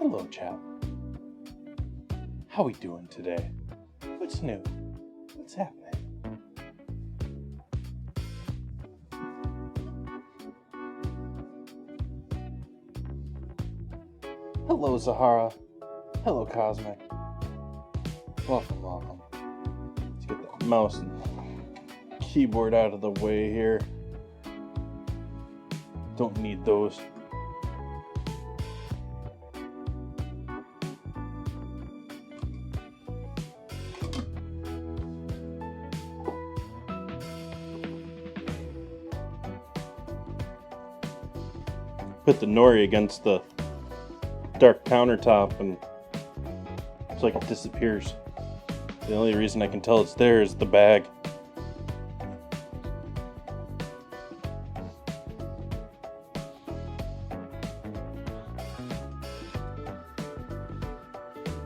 Hello, chap. How we doing today? What's new? What's happening? Hello, Zahara. Hello, Cosmic. Welcome, welcome. Let's get that mouse and keyboard out of the way here. Don't need those. Put the Nori against the dark countertop and it's like it disappears. The only reason I can tell it's there is the bag.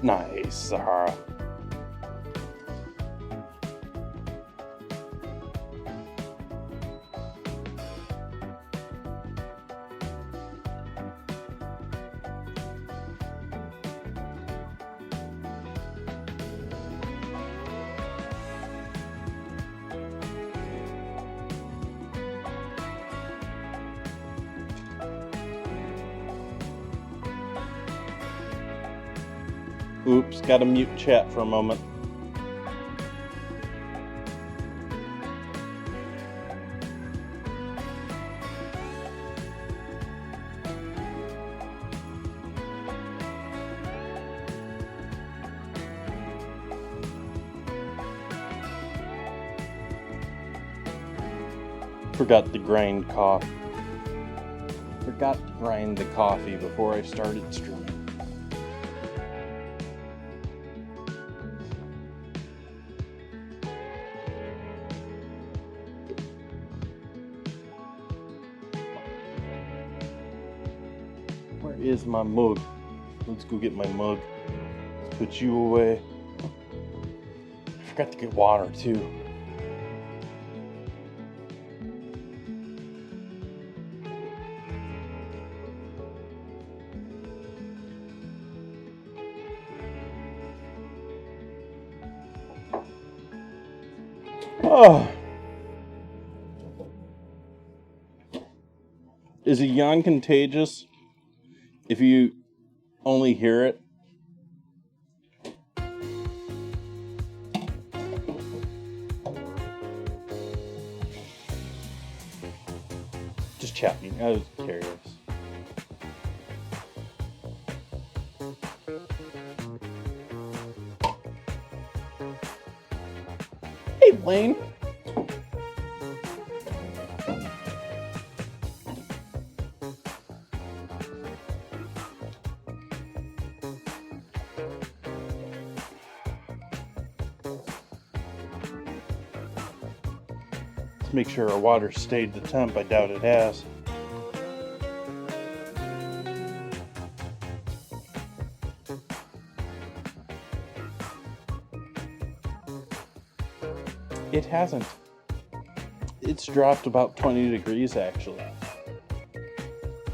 Nice, Sahara. Oops, gotta mute chat for a moment. Forgot to grind coffee. Forgot to grind the coffee before I started streaming. Where is my mug? Let's go get my mug. Let's put you away. I forgot to get water too. Oh. Is a yawn contagious if you only hear it? Just checking. I was curious. Hey, Blaine. Let's make sure our water stayed the temp. I doubt it has. It hasn't. It's dropped about 20 degrees actually.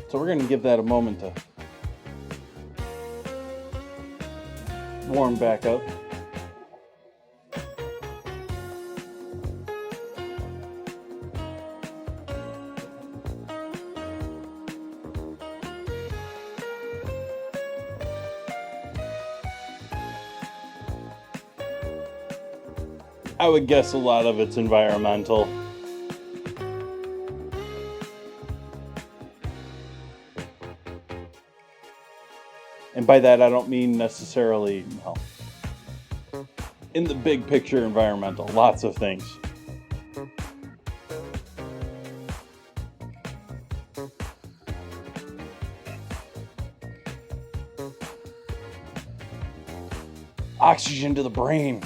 So we're going to give that a moment to warm back up. I would guess a lot of it's environmental. And by that I don't mean necessarily, in the big picture environmental, lots of things. Oxygen to the brain.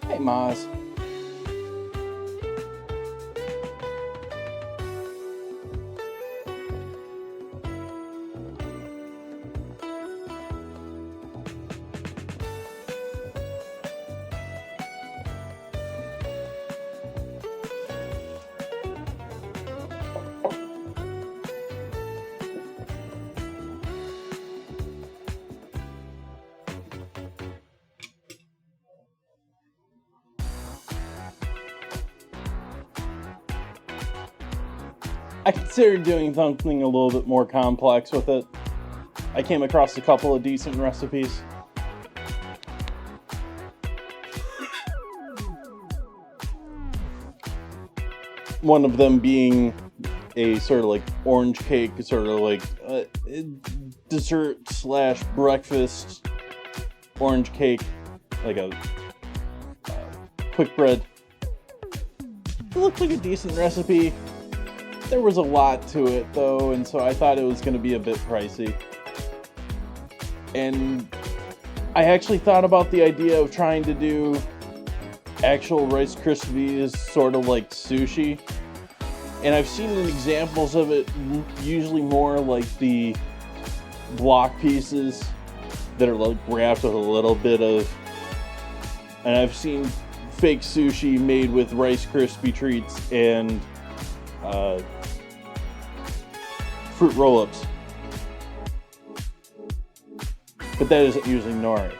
Hey, Maz. I considered doing something a little bit more complex with it. I came across a couple of decent recipes. One of them being a sort of like orange cake, sort of like dessert / breakfast orange cake, like a quick bread. It looked like a decent recipe. There was a lot to it though, and so I thought it was going to be a bit pricey. And I actually thought about the idea of trying to do actual Rice Krispies, sort of like sushi. And I've seen examples of it, usually more like the block pieces that are like wrapped with a little bit of, and I've seen fake sushi made with Rice Krispie treats and fruit roll-ups. But that isn't usually Nori.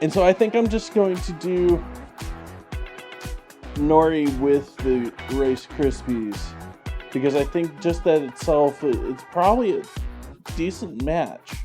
And so I think I'm just going to do Nori with the Rice Krispies, because I think just that itself, it's probably a decent match.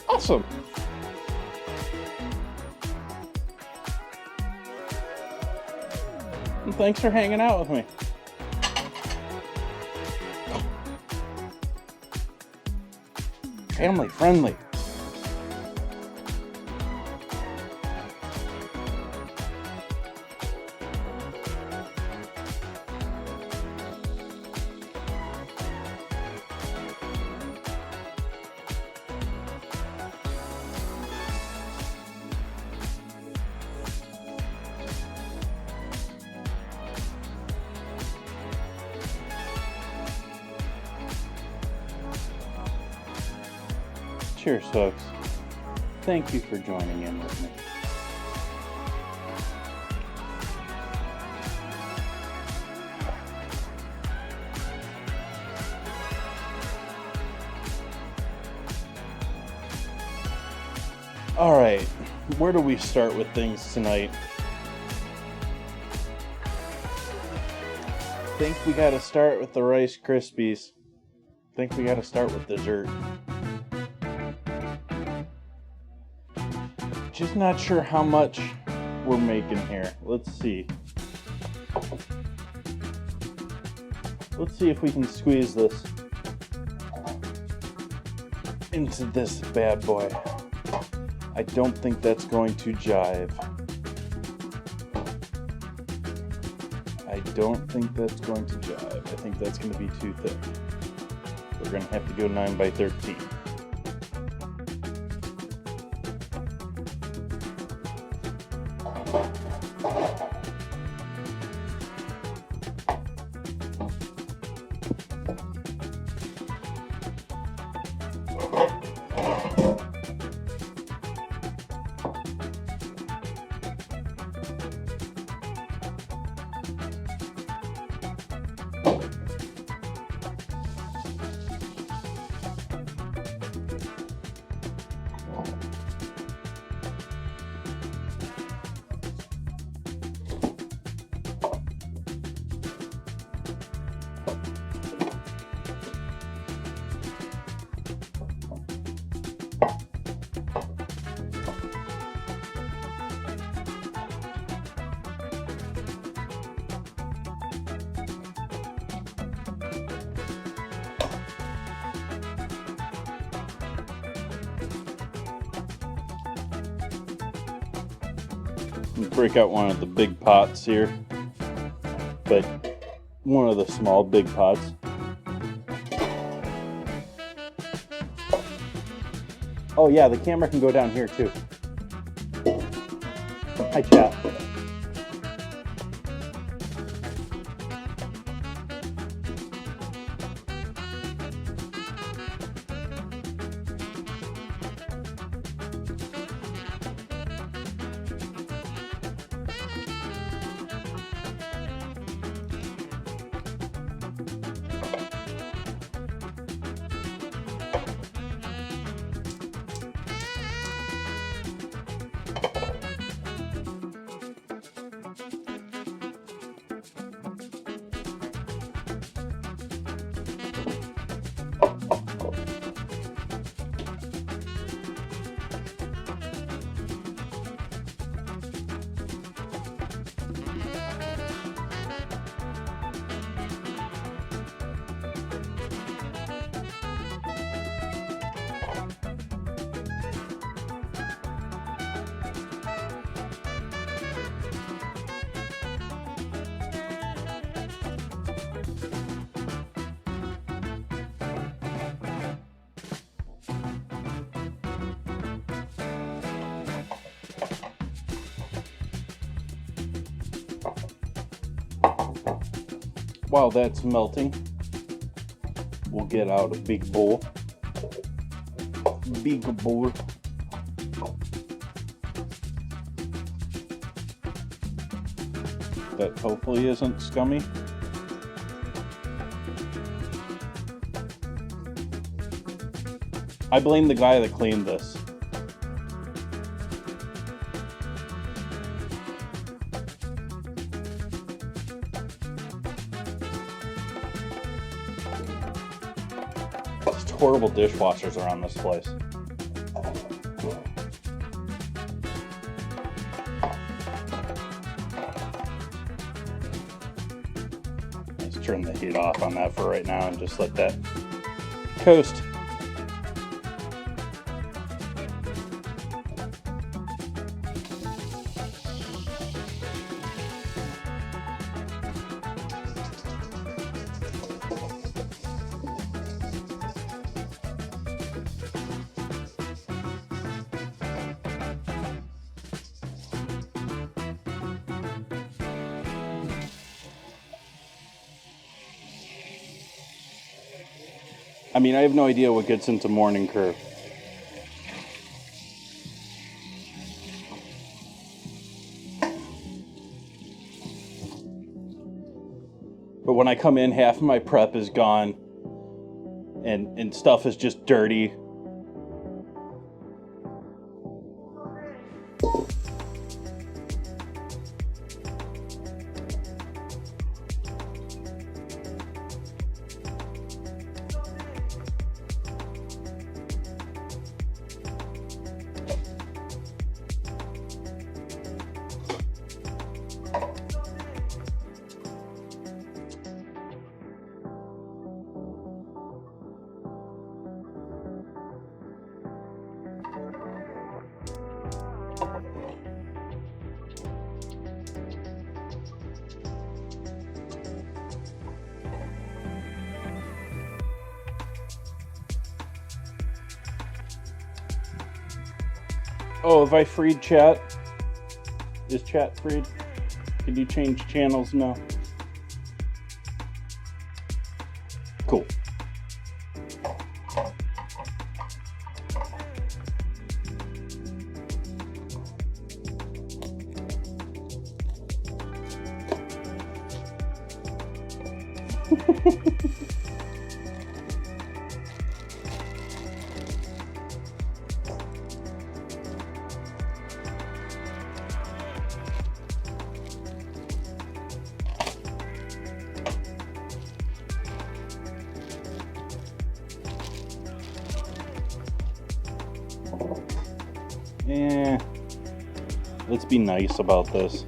Awesome. And thanks for hanging out with me. Family friendly. Cheers, folks. Thank you for joining in with me. All right, where do we start with things tonight? I think we got to start with the Rice Krispies. I think we got to start with dessert. Just not sure how much we're making here. Let's see. Let's see if we can squeeze this into this bad boy. I don't think that's going to jive. I don't think that's going to jive. I think that's going to be too thick. We're going to have to go 9 by 13. Break out one of the big pots here, but one of the small big pots. Oh yeah, the camera can go down here too. Hi, chat. While that's melting, we'll get out a big bowl. Big bowl. That hopefully isn't scummy. I blame the guy that cleaned this. Horrible dishwashers around this place. Let's turn the heat off on that for right now and just let that coast. I mean, I have no idea what gets into morning curve. But when I come in, half of my prep is gone and stuff is just dirty. Oh, have I freed chat? Is chat freed? Can you change channels now? Cool. Let's be nice about this.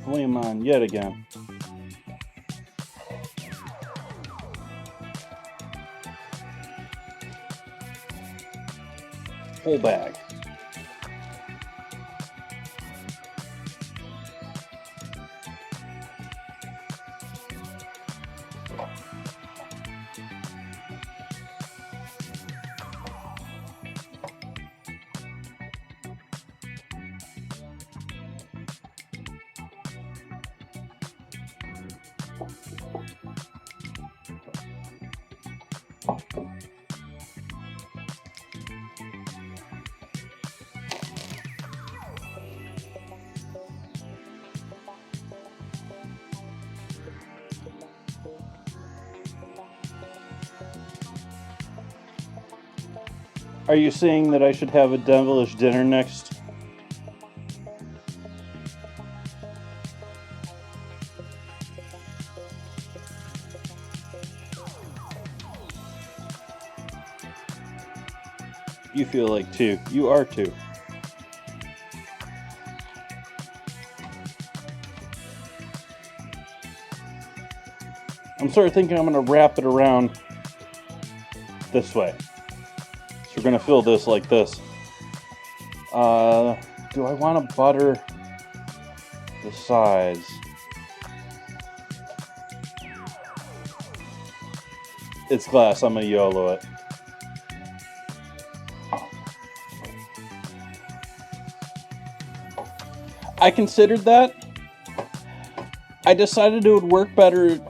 Flame on yet again. Whole bag. Are you saying that I should have a devilish dinner next? You feel like two. You are two. I'm sort of thinking I'm going to wrap it around this way. So we're going to fill this like this. Do I want to butter the sides? It's glass. I'm going to YOLO it. I considered that. I decided it would work better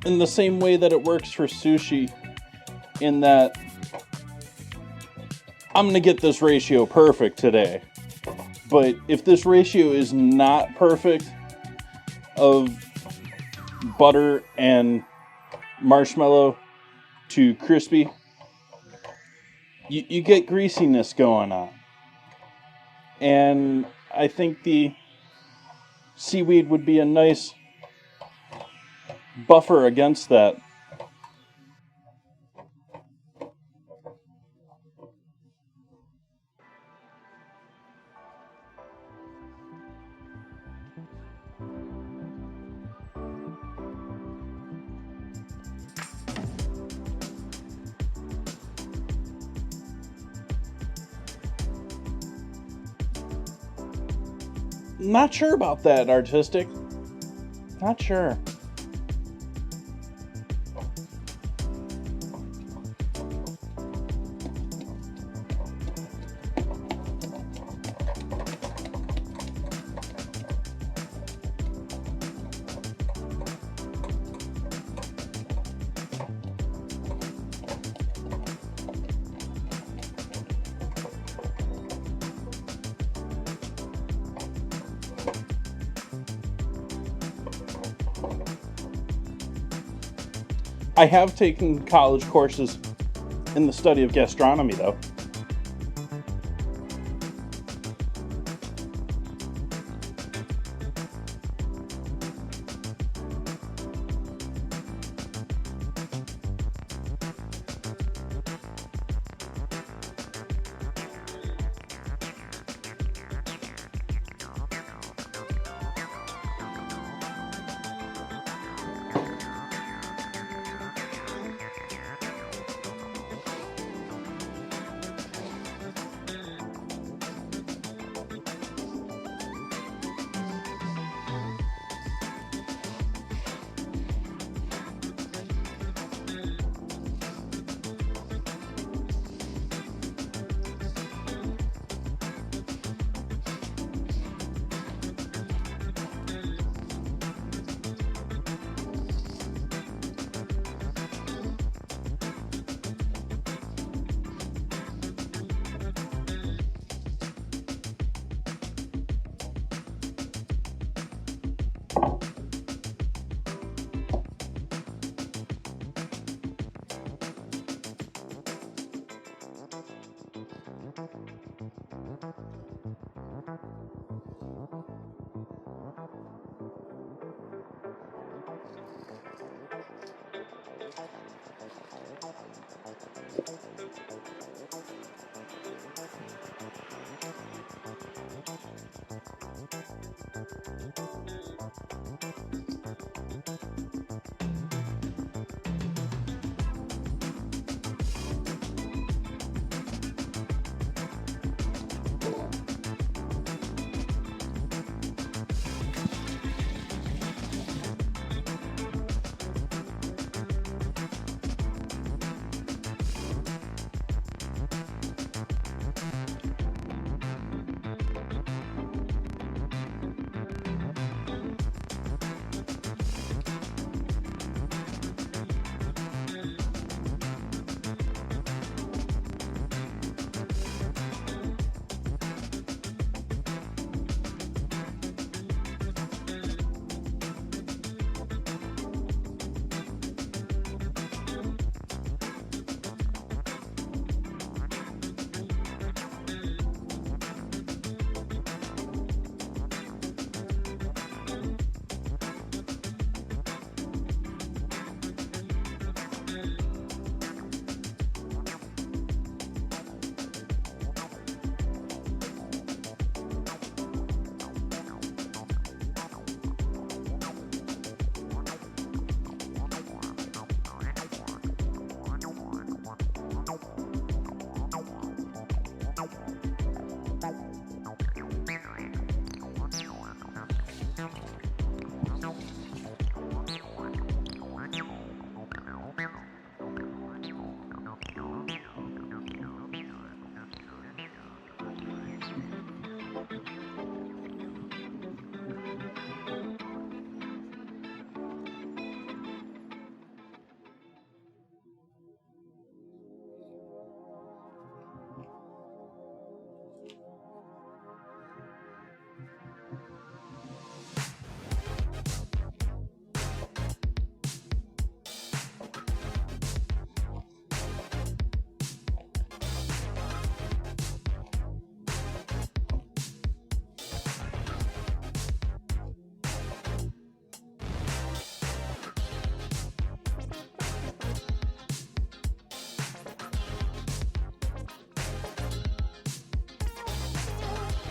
in the same way that it works for sushi, in that I'm going to get this ratio perfect today. But if this ratio is not perfect of butter and marshmallow to crispy, you get greasiness going on. And I think the seaweed would be a nice buffer against that. Not sure about that, Artistic. Not sure. I have taken college courses in the study of gastronomy, though.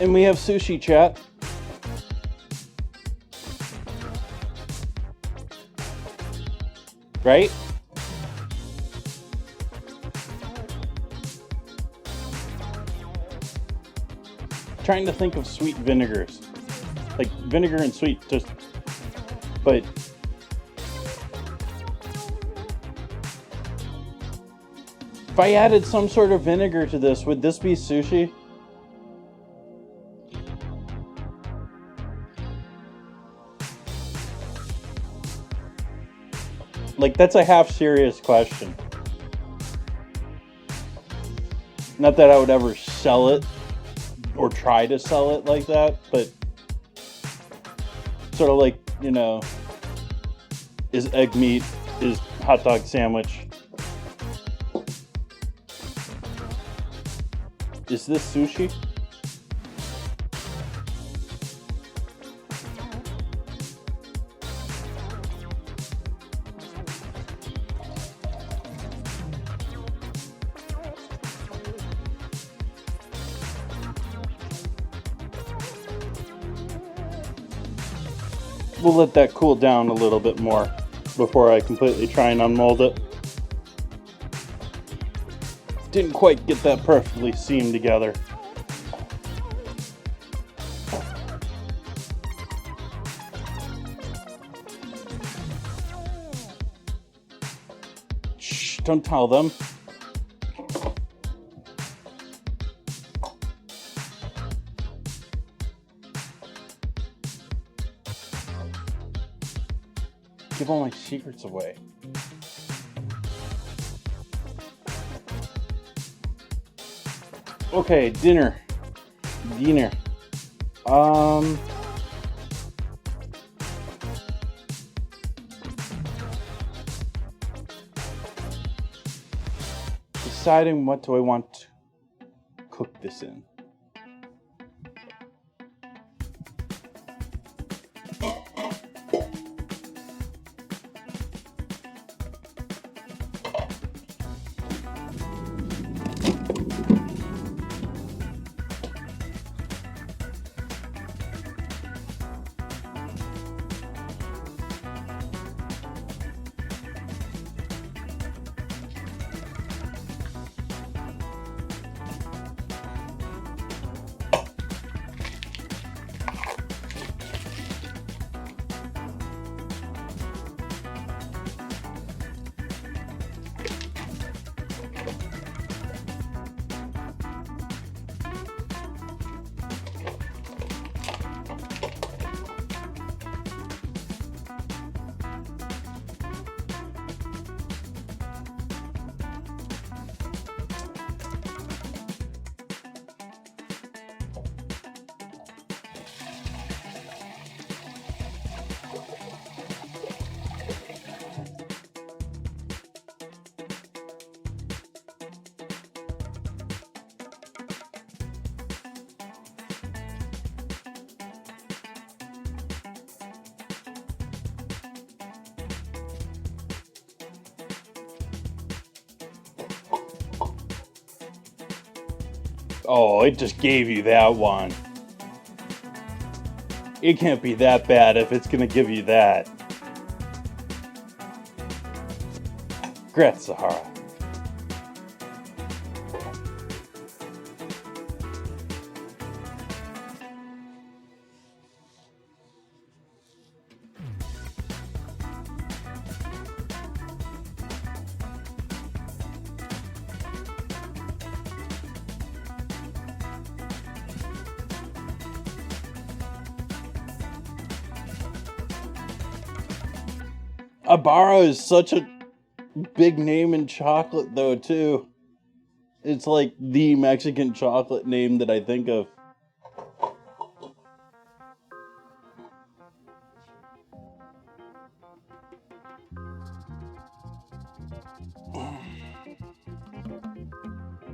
And we have sushi, chat. Right? Trying to think of sweet vinegars. Like vinegar and sweet, just, but if I added some sort of vinegar to this, would this be sushi? Like, that's a half serious question. Not that I would ever sell it or try to sell it like that, but sort of like, you know, is egg meat, is hot dog sandwich. Is this sushi? We'll let that cool down a little bit more before I completely try and unmold it. Didn't quite get that perfectly seamed together. Shh, don't tell them. Give all my secrets away. Okay, dinner. Deciding what do I want to cook this in. Oh, it just gave you that one. It can't be that bad if it's gonna give you that. Gret Sahara. Abara is such a big name in chocolate, though, too. It's like the Mexican chocolate name that I think of.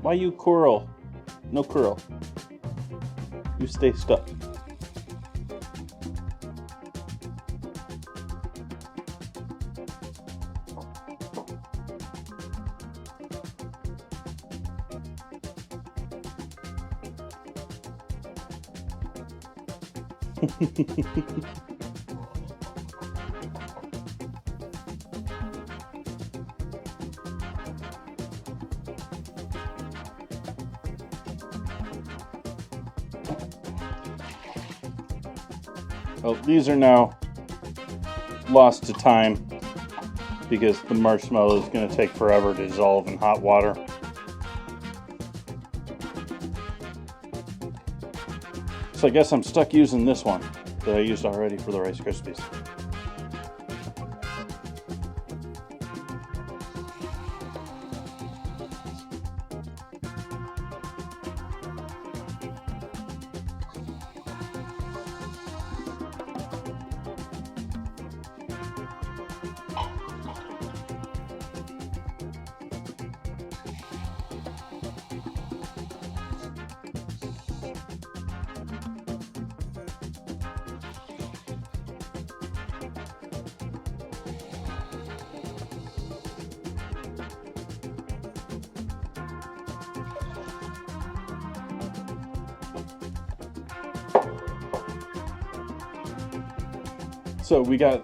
Why you curl? No curl. You stay stuck. Well, these are now lost to time because the marshmallow is going to take forever to dissolve in hot water. So I guess I'm stuck using this one that I used already for the Rice Krispies. So we got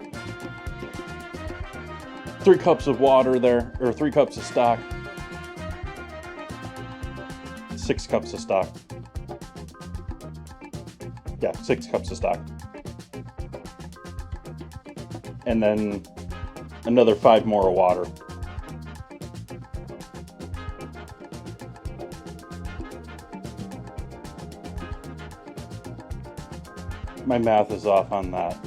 3 cups of water there, or 3 cups of stock, 6 cups of stock. Yeah, 6 cups of stock. And then another 5 more of water. My math is off on that.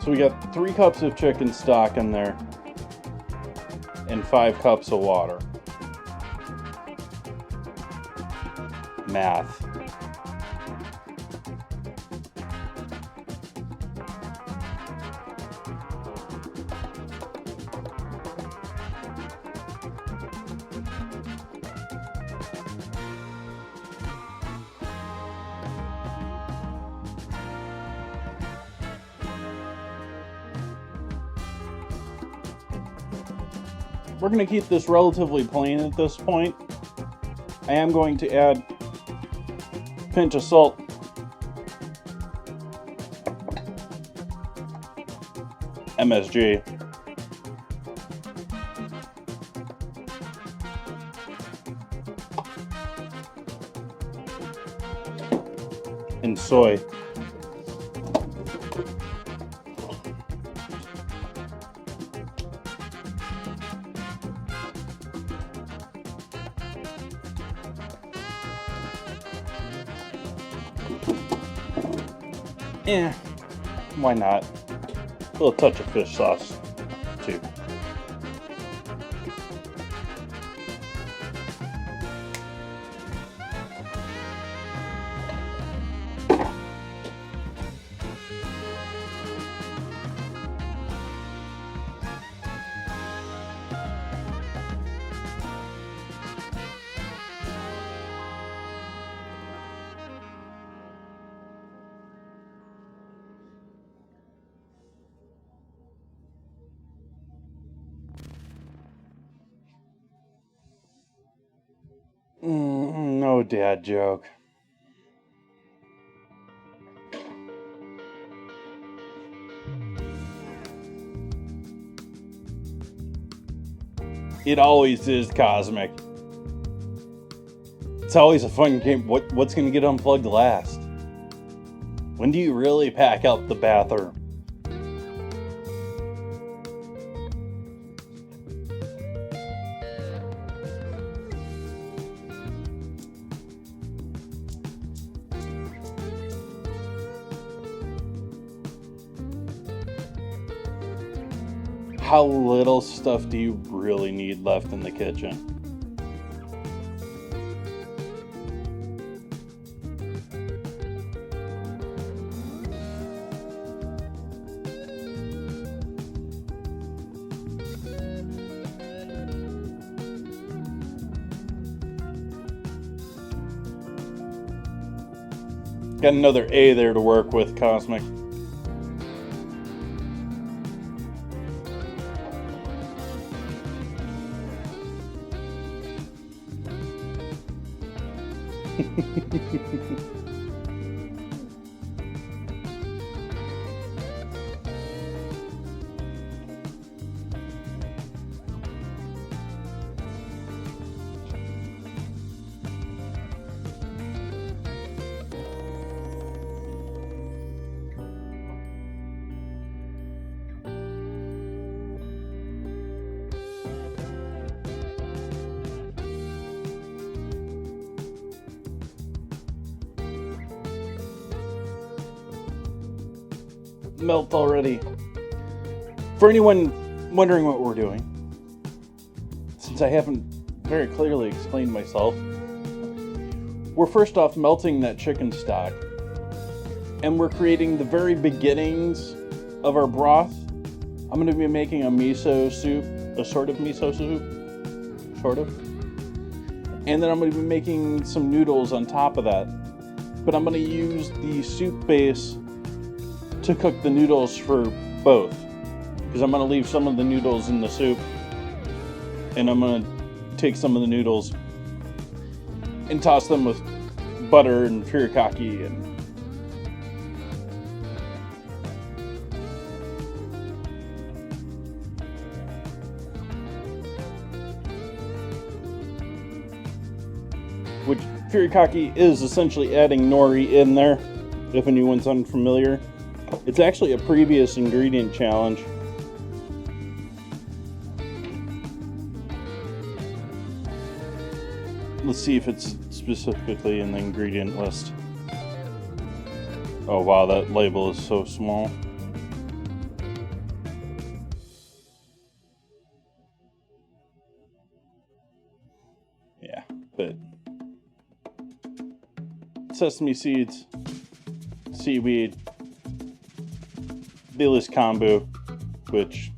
So we got 3 cups of chicken stock in there and 5 cups of water. Math. We're going to keep this relatively plain at this point. I am going to add a pinch of salt, MSG, and soy. Why not? A little touch of fish sauce, too. No dad joke. It always is cosmic. It's always a fun game. What's going to get unplugged last? When do you really pack out the bathroom? how little stuff do you really need left in the kitchen? Got another A there to work with, Cosmic. Melt already. For anyone wondering what we're doing, since I haven't very clearly explained myself, we're first off melting that chicken stock, and we're creating the very beginnings of our broth. I'm going to be making a miso soup, a sort of miso soup, sort of. And then I'm going to be making some noodles on top of that. But I'm going to use the soup base to cook the noodles for both, because I'm going to leave some of the noodles in the soup, and I'm going to take some of the noodles and toss them with butter and furikake and which furikake is essentially adding nori in there, if anyone's unfamiliar. It's actually a previous ingredient challenge. Let's see if it's specifically in the ingredient list. Oh wow, that label is so small. Yeah, but sesame seeds, seaweed, Bailey's kombu, which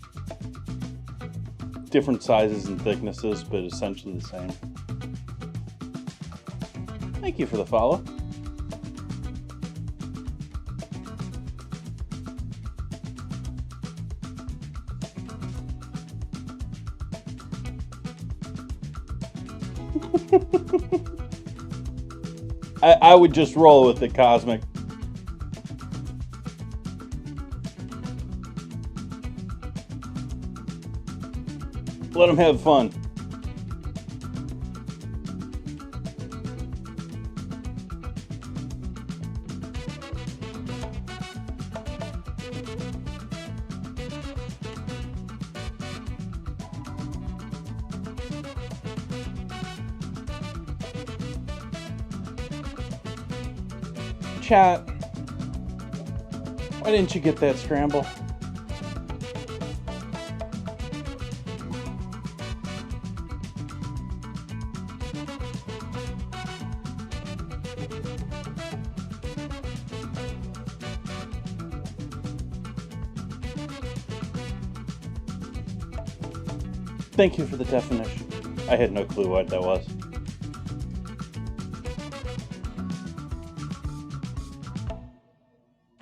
different sizes and thicknesses, but essentially the same. Thank you for the follow. I would just roll with it, Cosmic. Let them have fun. Chat, why didn't you get that scramble? Thank you for the definition. I had no clue what that was.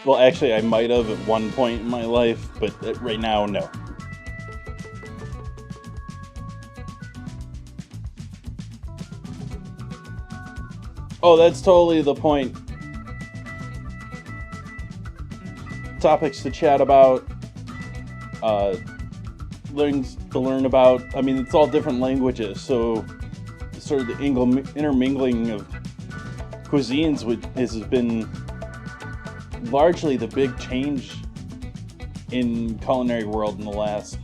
Well, actually, I might have at one point in my life, but right now, no. Oh, that's totally the point. Topics to chat about, things to learn about. I mean, it's all different languages, so sort of the intermingling of cuisines has been largely the big change in culinary world in the last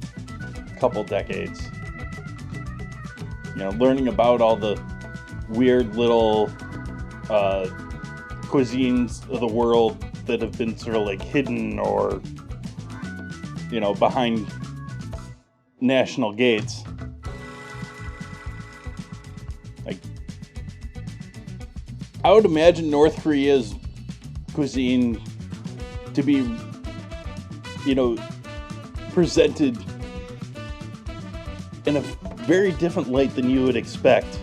couple decades. You know, learning about all the weird little cuisines of the world that have been sort of like hidden or, you know, behind national gates. Like, I would imagine North Korea's cuisine to be, presented in a very different light than you would expect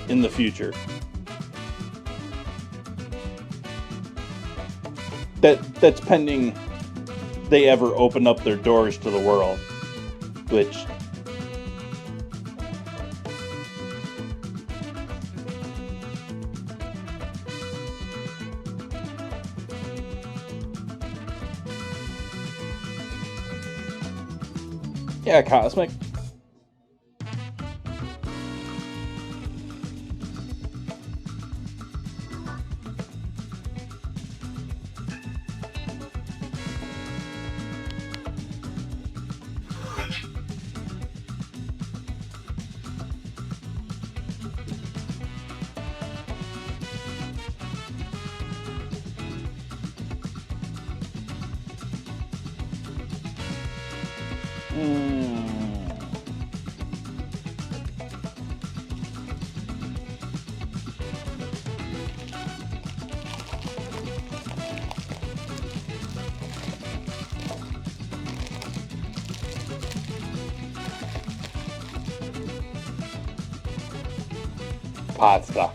in the future. That's pending they ever open up their doors to the world, which yeah, Cosmic. Pasta.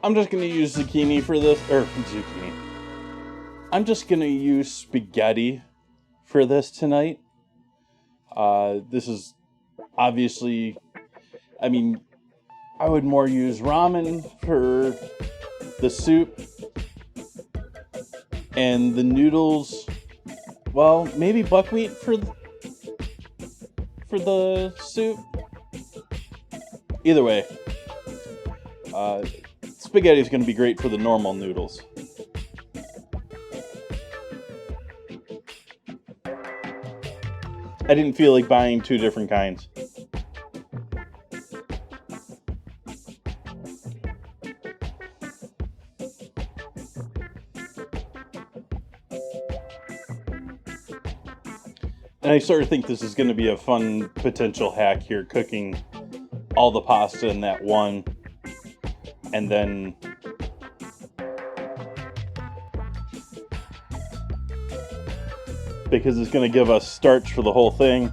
I'm just going to use zucchini for this, or zucchini. I'm just going to use spaghetti for this tonight. This is obviously, I mean, I would more use ramen for the soup, and the noodles, well, maybe buckwheat for the soup. Either way, spaghetti is going to be great for the normal noodles. I didn't feel like buying two different kinds. And I sort of think this is going to be a fun potential hack here, cooking all the pasta in that one, and then because it's going to give us starch for the whole thing.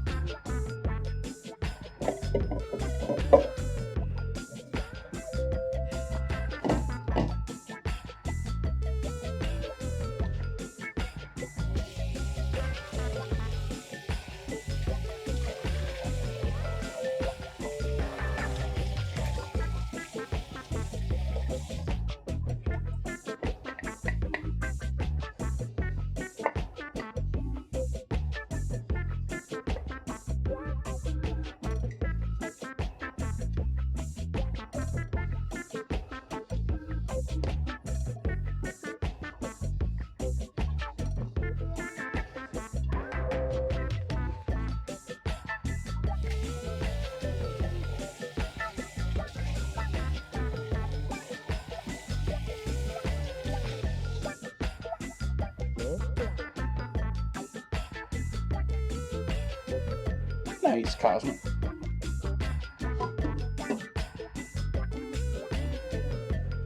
Nice, Cosmic.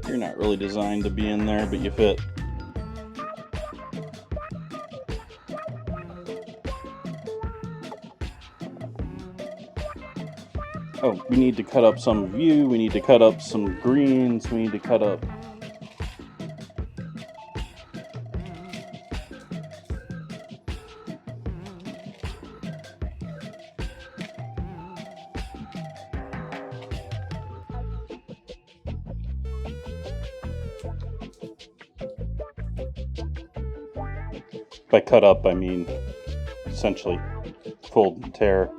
You're not really designed to be in there, but you fit. Oh, we need to cut up some of you. We need to cut up some greens. We need to cut up... By cut up, I mean essentially fold and tear.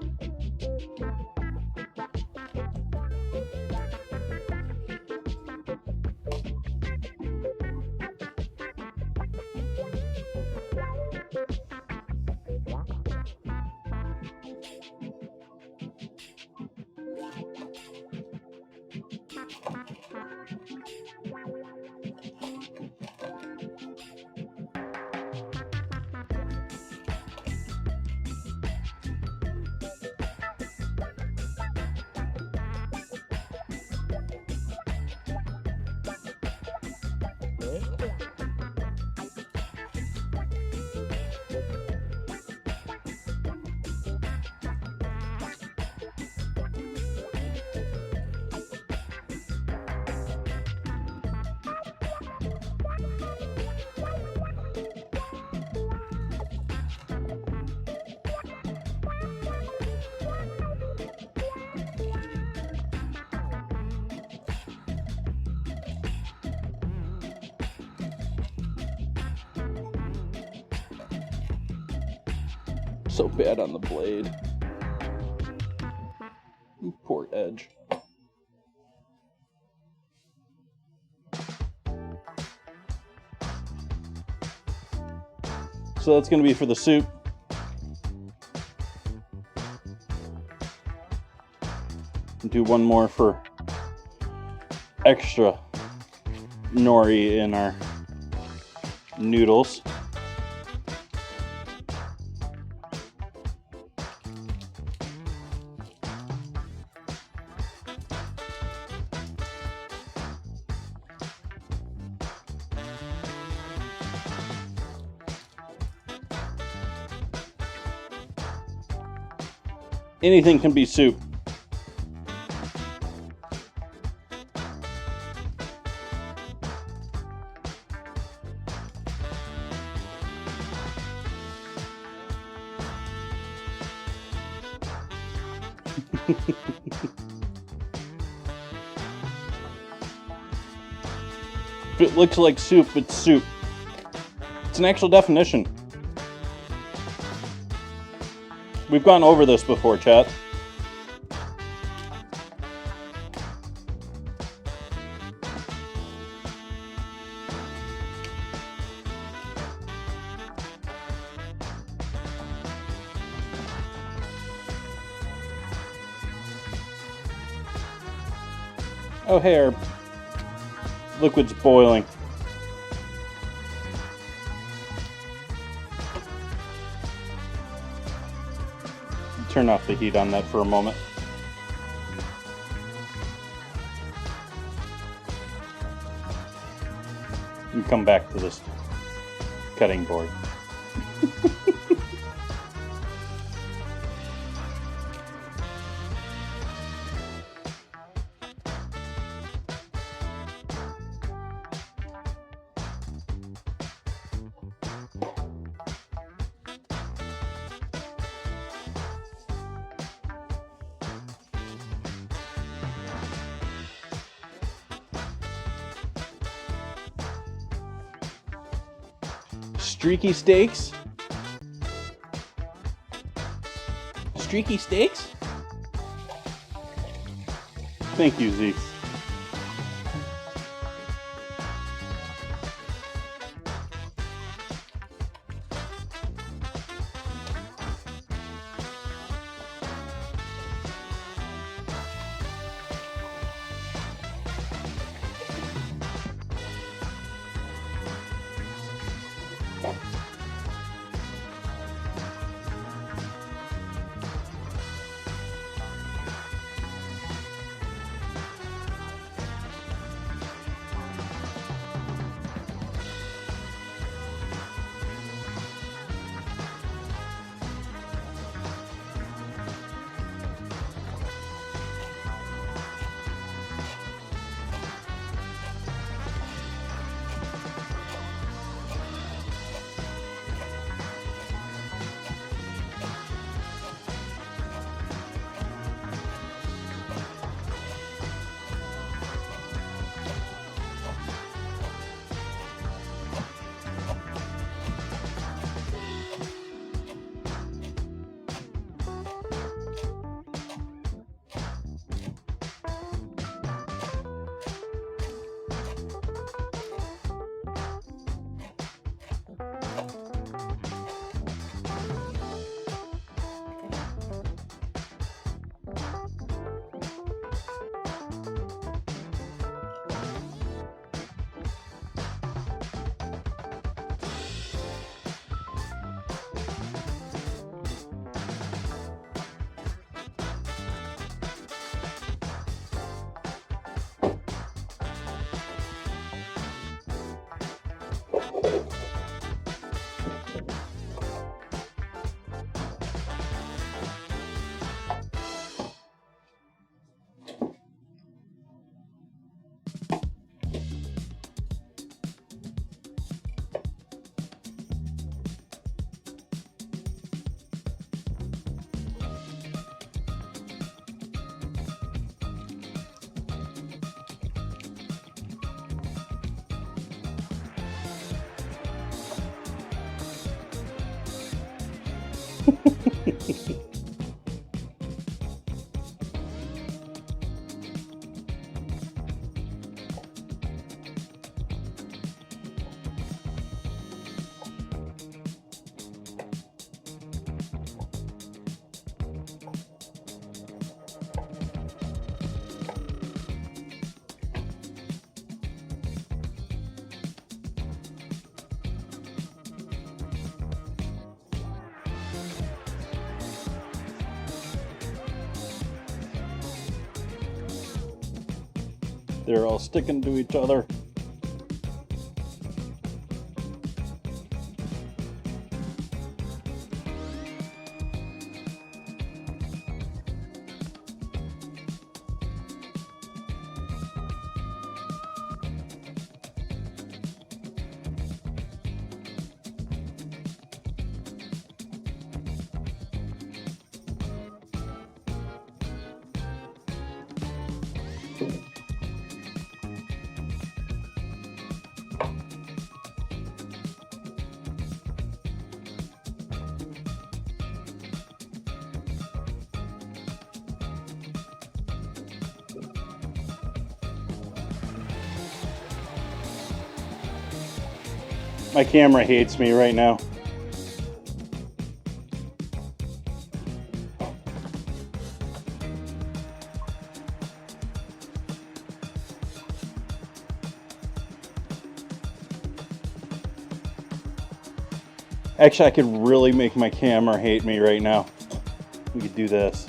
So bad on the blade. Poor edge. So that's going to be for the soup. Do one more for extra nori in our noodles. Anything can be soup. If it looks like soup, it's soup. It's an actual definition. We've gone over this before, chat. Oh, hey, our liquid's boiling. Turn off the heat on that for a moment. And come back to this cutting board. Streaky steaks? Streaky steaks? Thank you, Zeke. They're all sticking to each other. My camera hates me right now. Actually, I could really make my camera hate me right now. We could do this.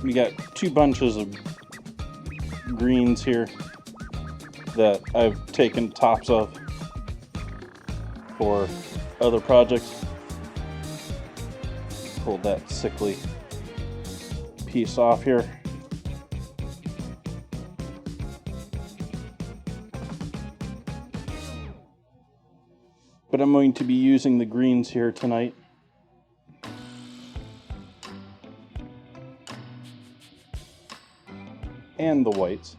We got two bunches of greens here that I've taken tops of for other projects. Pull that sickly piece off here. But I'm going to be using the greens here tonight. And the whites.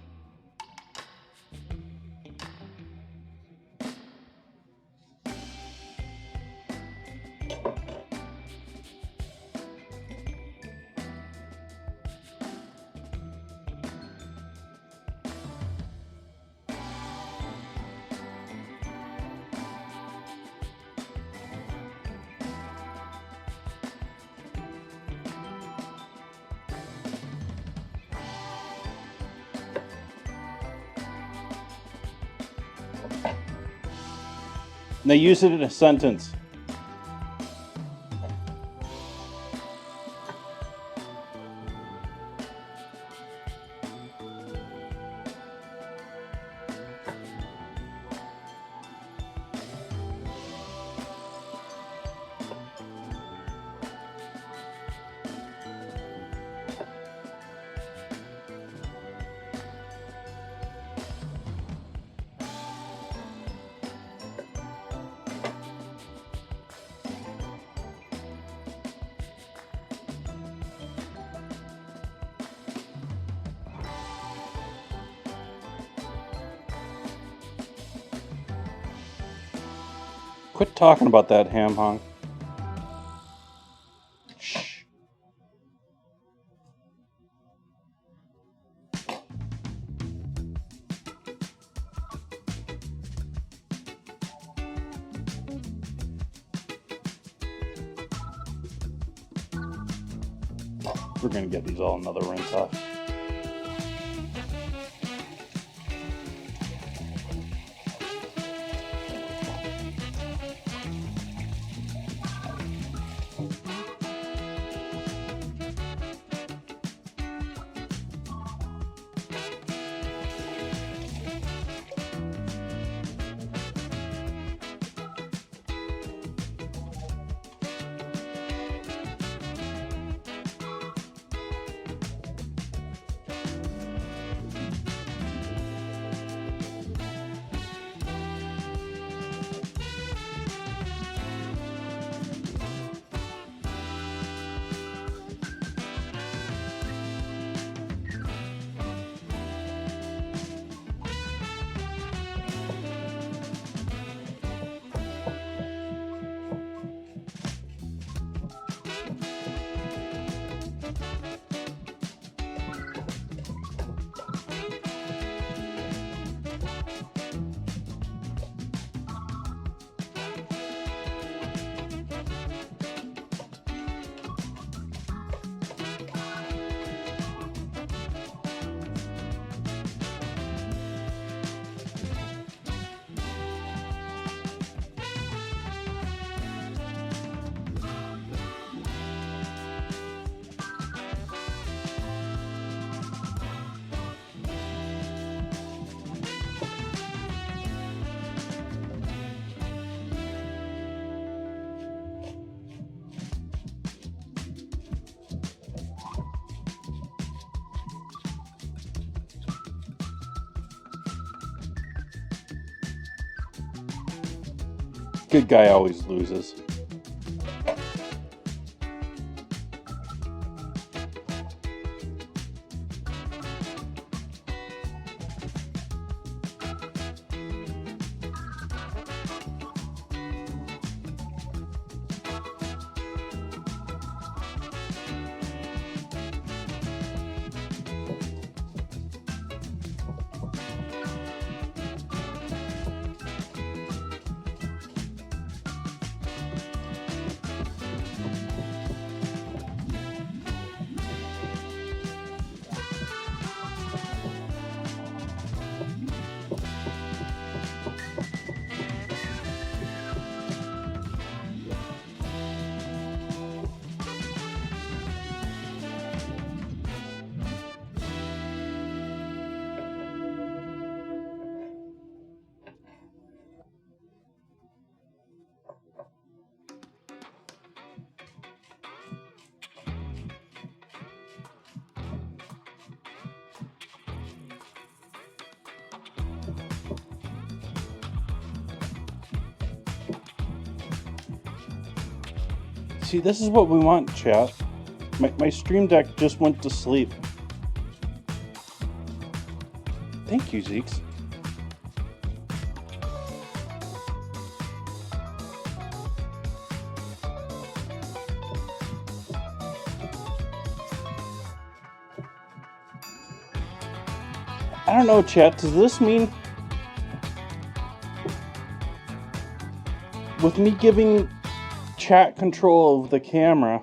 Now use it in a sentence. Quit talking about that, ham hong. Shh. We're gonna get these all another rinse off. Good guy always loses. See, this is what we want, chat. My stream deck just went to sleep. Thank you, Zeeks. I don't know, chat. Does this mean with me giving chat control of the camera,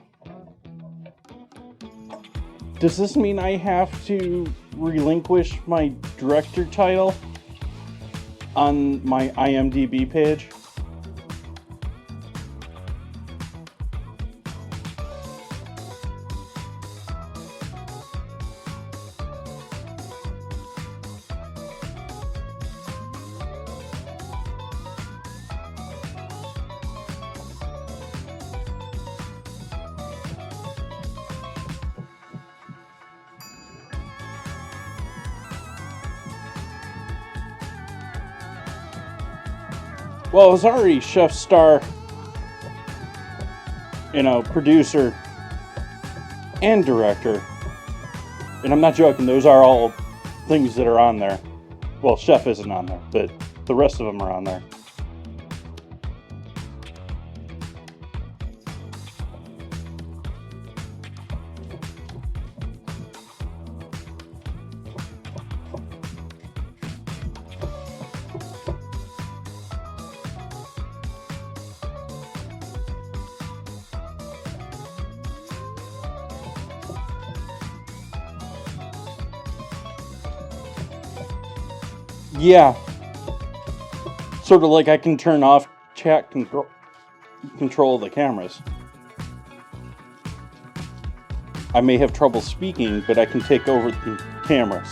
does this mean I have to relinquish my director title on my IMDb page? Well, it was already chef, star, producer, and director. And I'm not joking, those are all things that are on there. Well, chef isn't on there, but the rest of them are on there. Yeah. Sort of like I can turn off chat control of the cameras. I may have trouble speaking, but I can take over the cameras.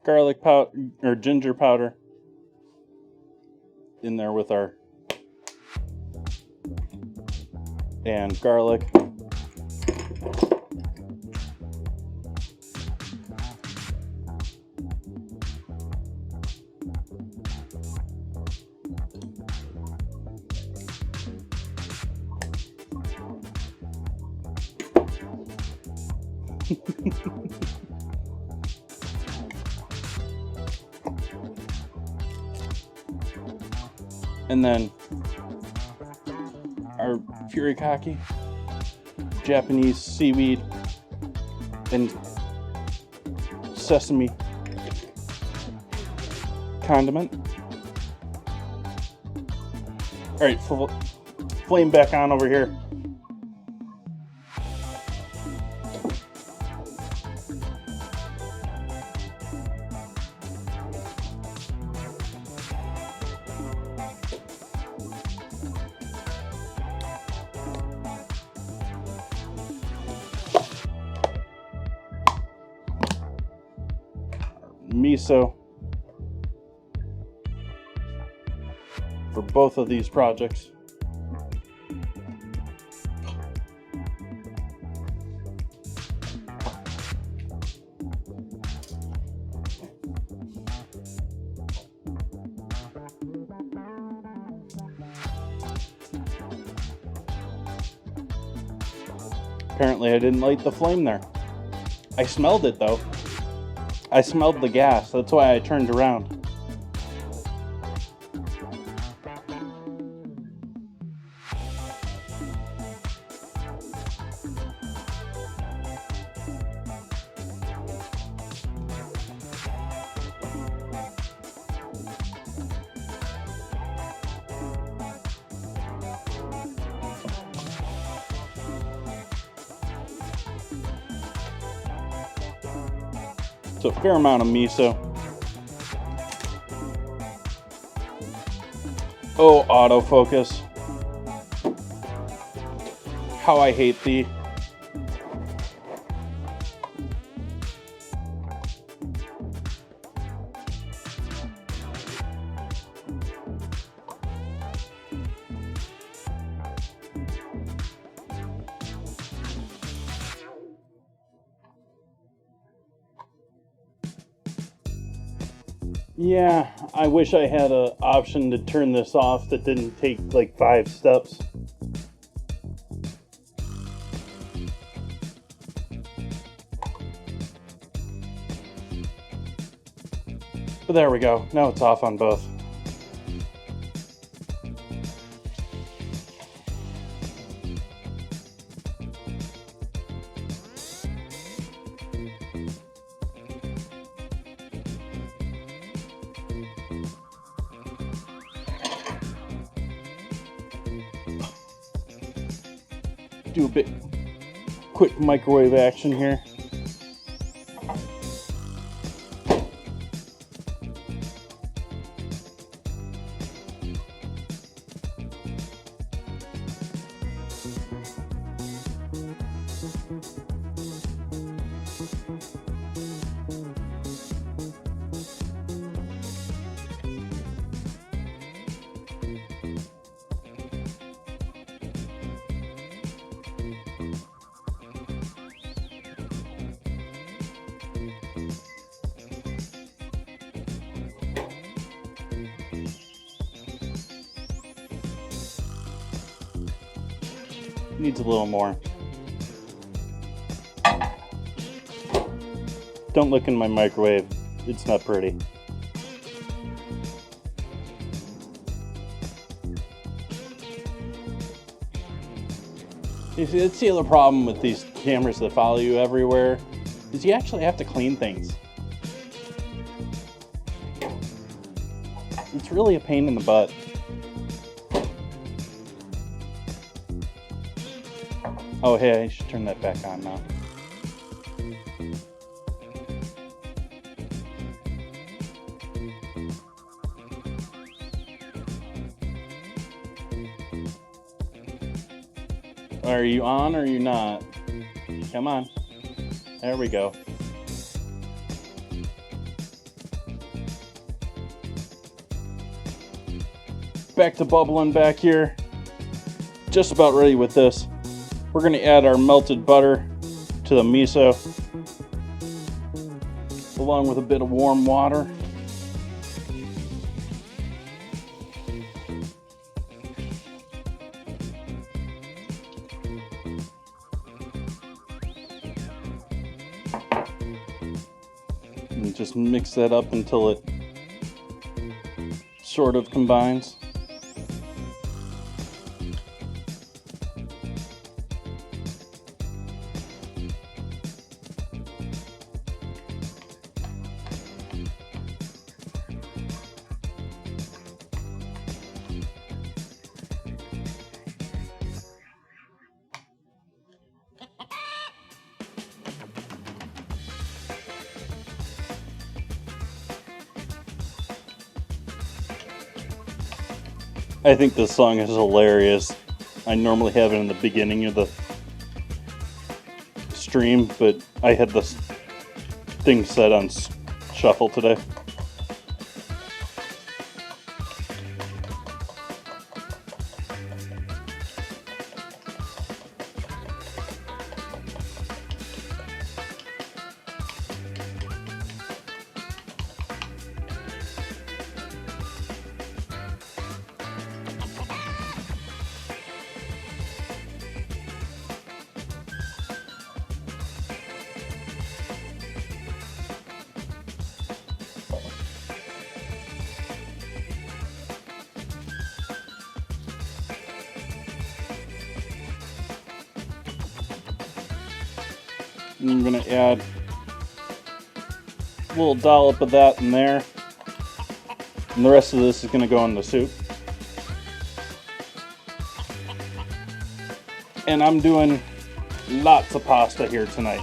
Garlic powder or ginger powder in there with our and garlic. And then our furikake, Japanese seaweed, and sesame condiment. All right, flame back on over here. miso for both of these projects. Apparently I didn't light the flame there. I smelled it though. I smelled the gas, that's why I turned around. So a fair amount of miso. Oh, autofocus. How I hate thee. Yeah, I wish I had an option to turn this off that didn't take like 5 steps. But there we go. Now it's off on both. Do a bit quick microwave action here. Needs a little more. Don't look in my microwave. It's not pretty. You see, that's the other problem with these cameras that follow you everywhere, is you actually have to clean things. It's really a pain in the butt. Oh, hey, I should turn that back on now. Are you on or are you not? Come on. There we go. Back to bubbling back here. Just about ready with this. We're going to add our melted butter to the miso, along with a bit of warm water. And just mix that up until it sort of combines. I think this song is hilarious. I normally have it in the beginning of the stream, but I had this thing set on shuffle today. And I'm going to add a little dollop of that in there. And the rest of this is going to go in the soup. And I'm doing lots of pasta here tonight.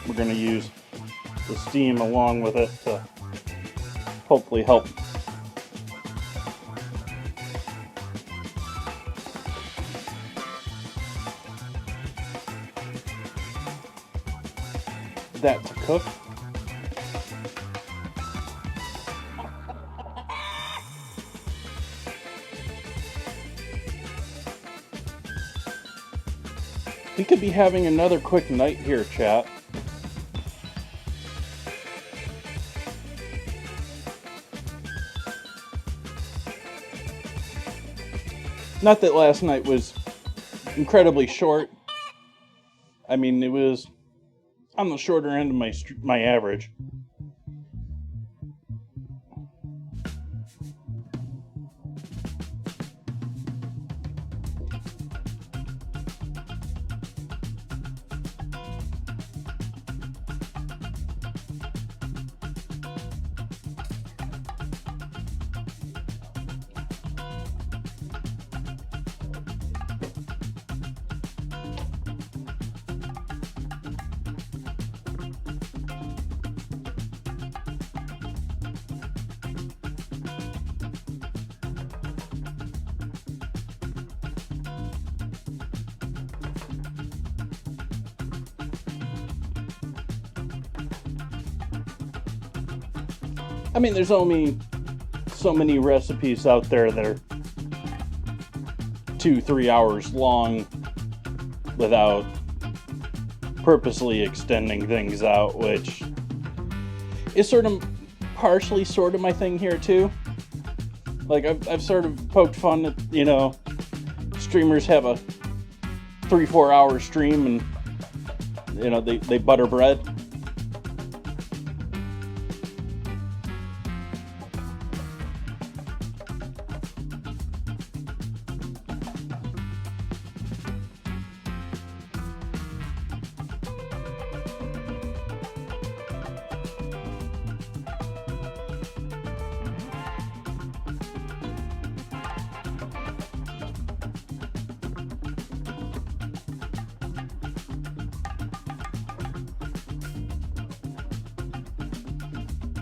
We're going to use the steam along with it to hopefully help that to cook. We could be having another quick night here, chat. Not that last night was incredibly short. I mean, it was on the shorter end of my average. I mean, there's only so many recipes out there that are 2-3 hours long without purposely extending things out, which is sort of partially sort of my thing here too. Like I've sort of poked fun at, you know, streamers have a 3-4 hour stream and, you know, they butter bread.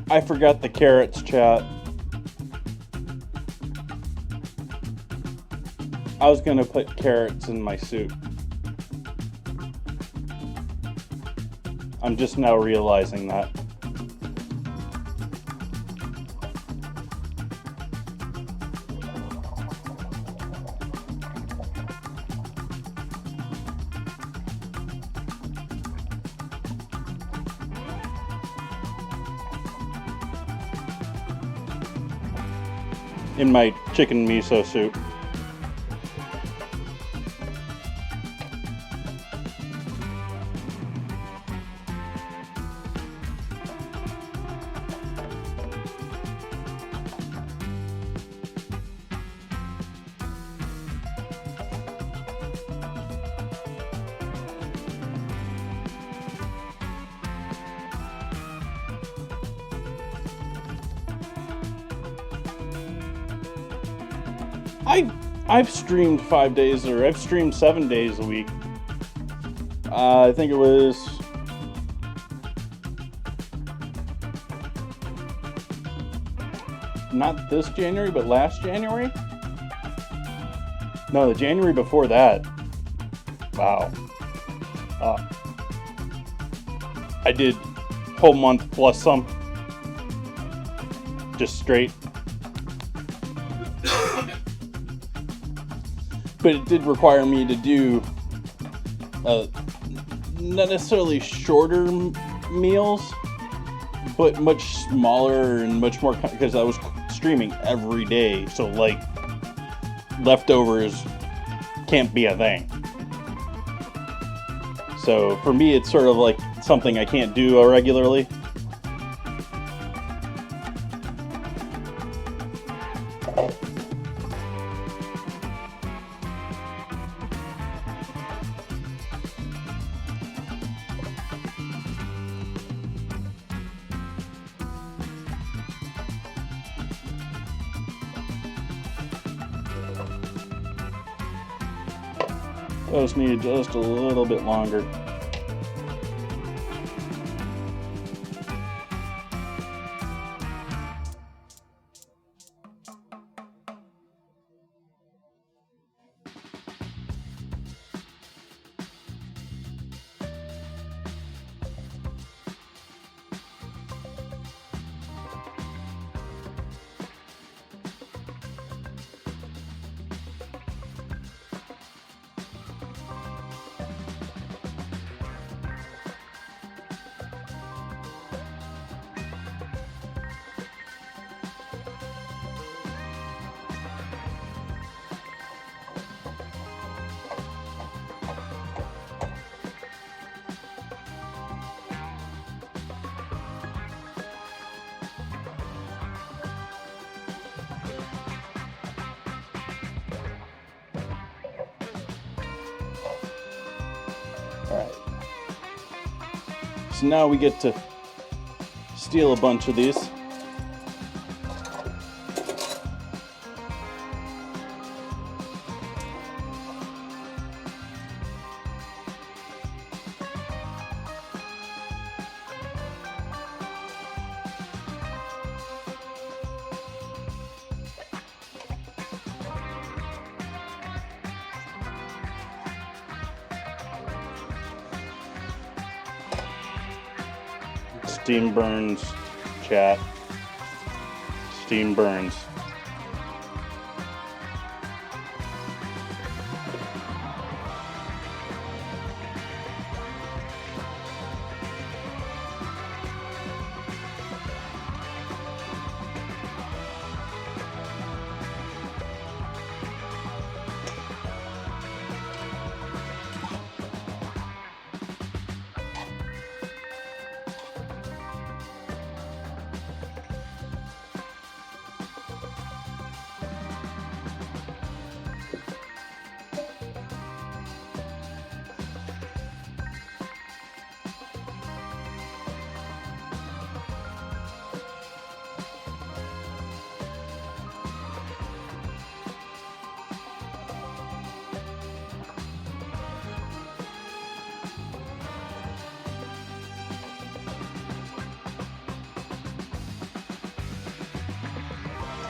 I forgot the carrots, chat. I was gonna put carrots in my soup. I'm just now realizing that. In my chicken miso soup. I've streamed 5 days, or I've streamed 7 days a week. I think it was not this January, but last January? No, the January before that. Wow. I did whole month plus some. Just straight. But it did require me to do not necessarily shorter meals, but much smaller and much more, because I was streaming every day, so like leftovers can't be a thing. So for me, it's sort of like something I can't do regularly. Those need just a little bit longer. Alright. So now we get to steal a bunch of these. Steam burns, chat. Steam burns.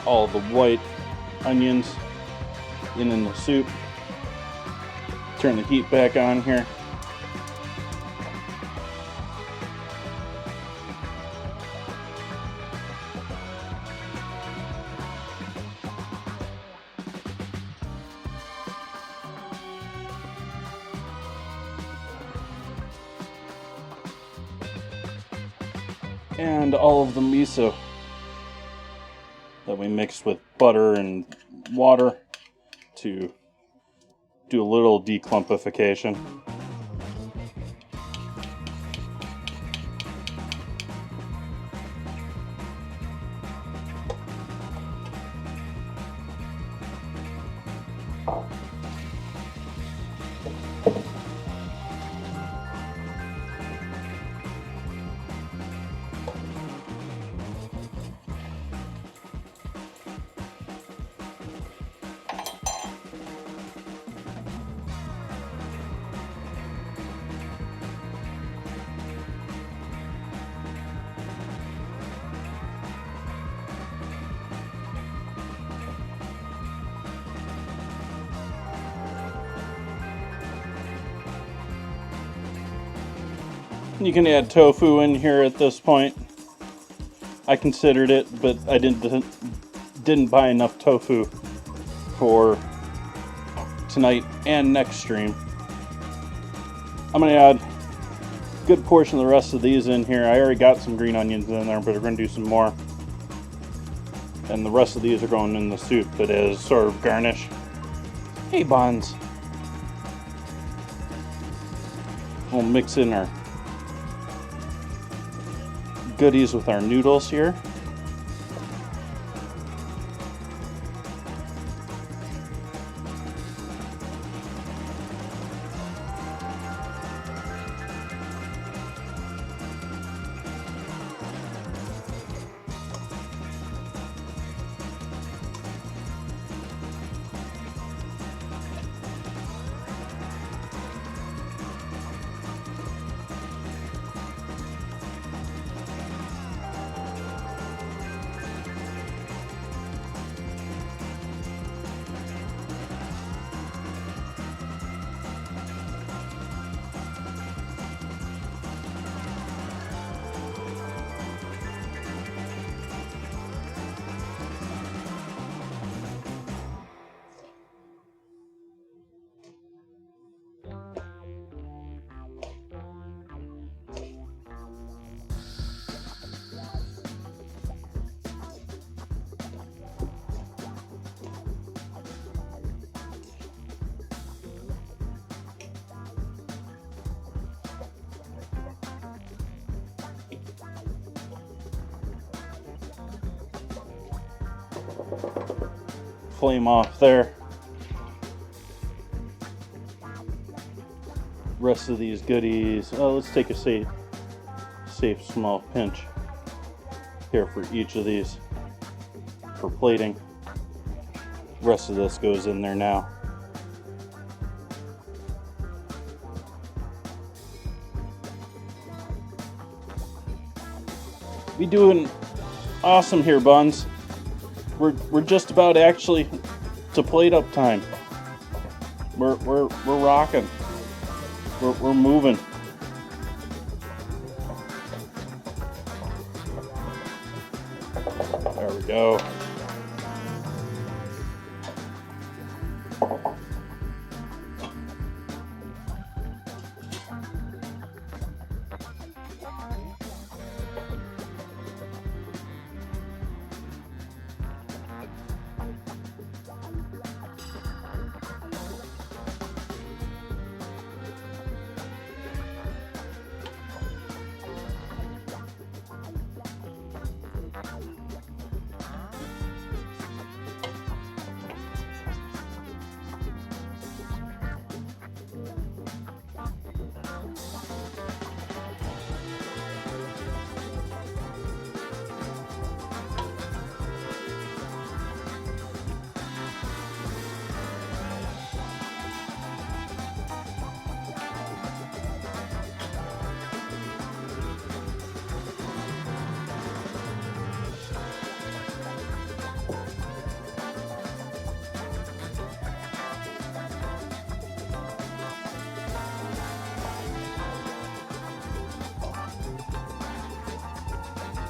All the white onions in the soup. Turn the heat back on here. And all of the miso that we mixed with butter and water to do a little declumpification. You can add tofu in here at this point. I considered it, but I didn't buy enough tofu for tonight and next stream. I'm going to add a good portion of the rest of these in here. I already got some green onions in there, but we're going to do some more. And the rest of these are going in the soup, but as sort of garnish. Hey, Bonds. We'll mix in our goodies with our noodles here. Flame off there. Rest of these goodies. Oh, let's take a safe small pinch here for each of these for plating. Rest of this goes in there now. We doing awesome here, Buns. We're just about actually to plate up time. We're rocking. We're moving. There we go.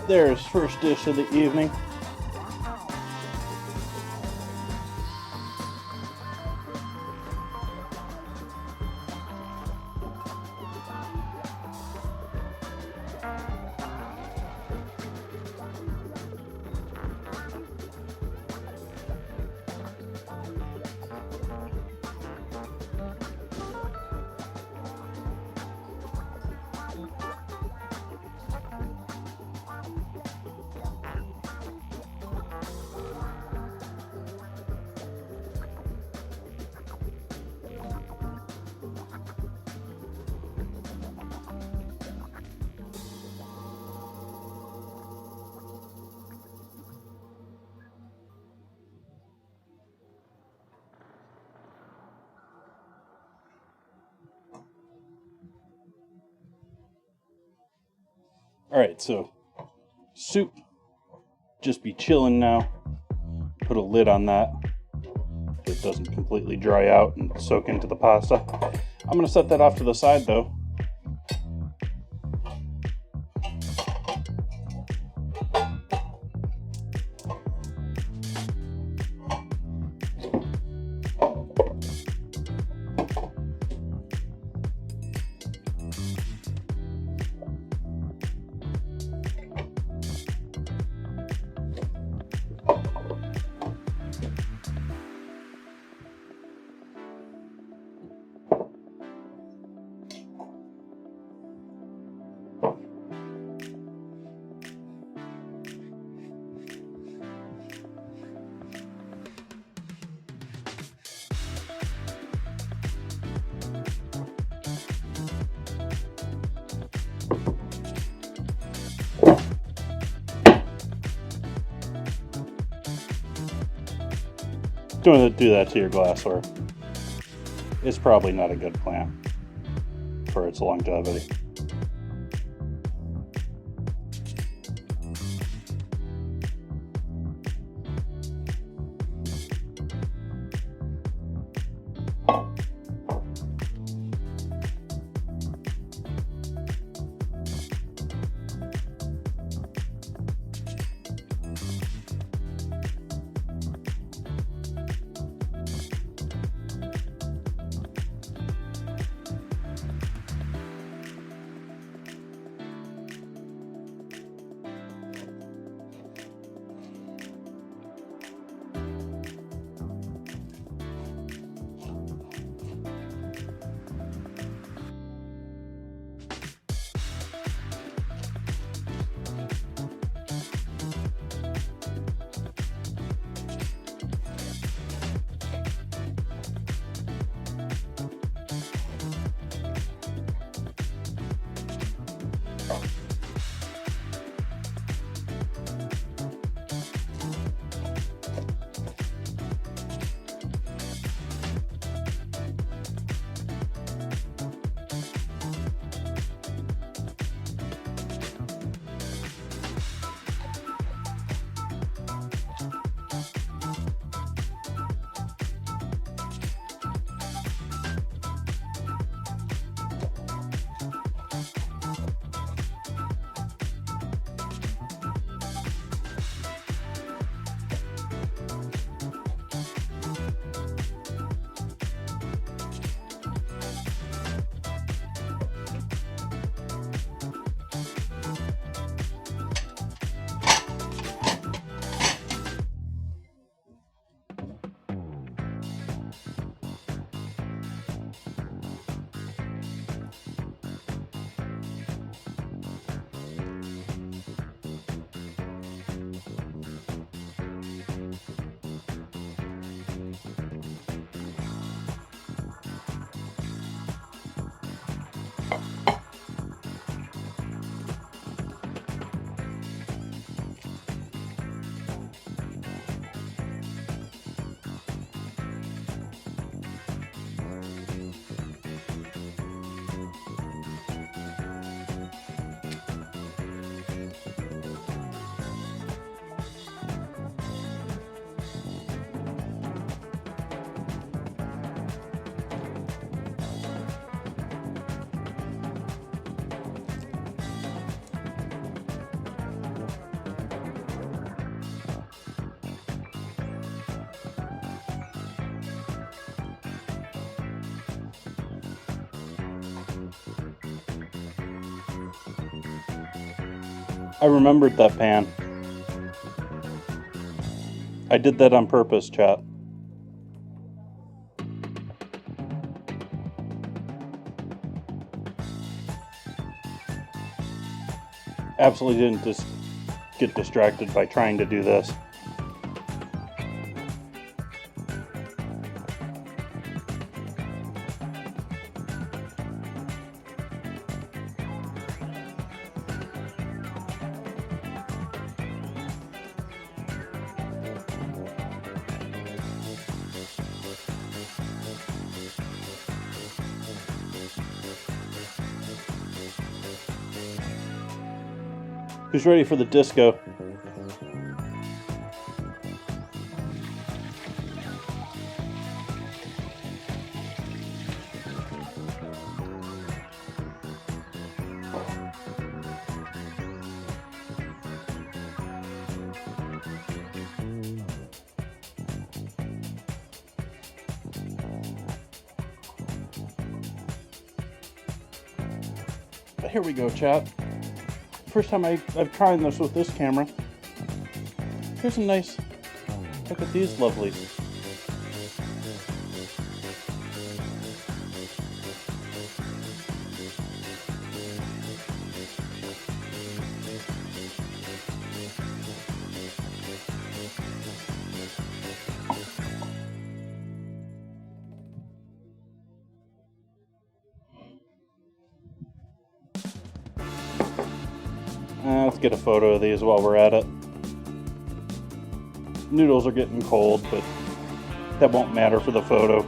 There's first dish of the evening. All right, so soup just be chilling now. Put a lid on that so it doesn't completely dry out and soak into the pasta. I'm gonna set that off to the side though. to do that to your glassware is probably not a good plan for its longevity. I remembered that pan. I did that on purpose, chat. Absolutely didn't just get distracted by trying to do this. Who's ready for the disco? Here we go, chat. First time I've tried this with this camera. Here's a nice look at these lovelies. Let's get a photo of these while we're at it. Noodles are getting cold, but that won't matter for the photo.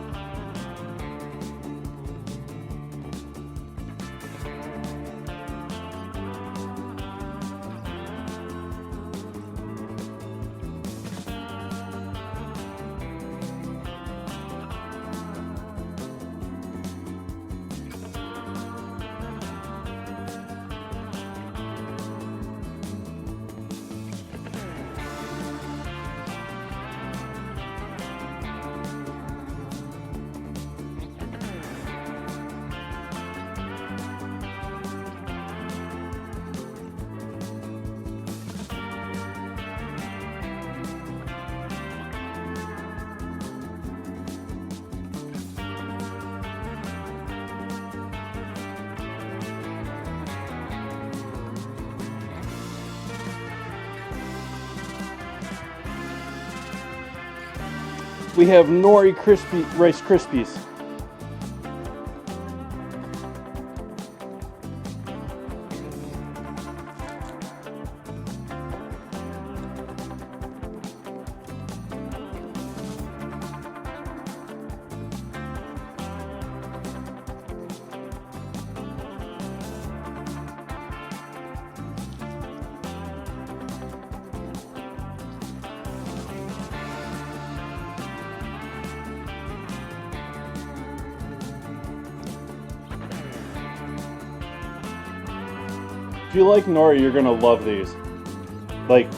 We have Nori Rice Krispies. If you like Nori, you're gonna love these. Like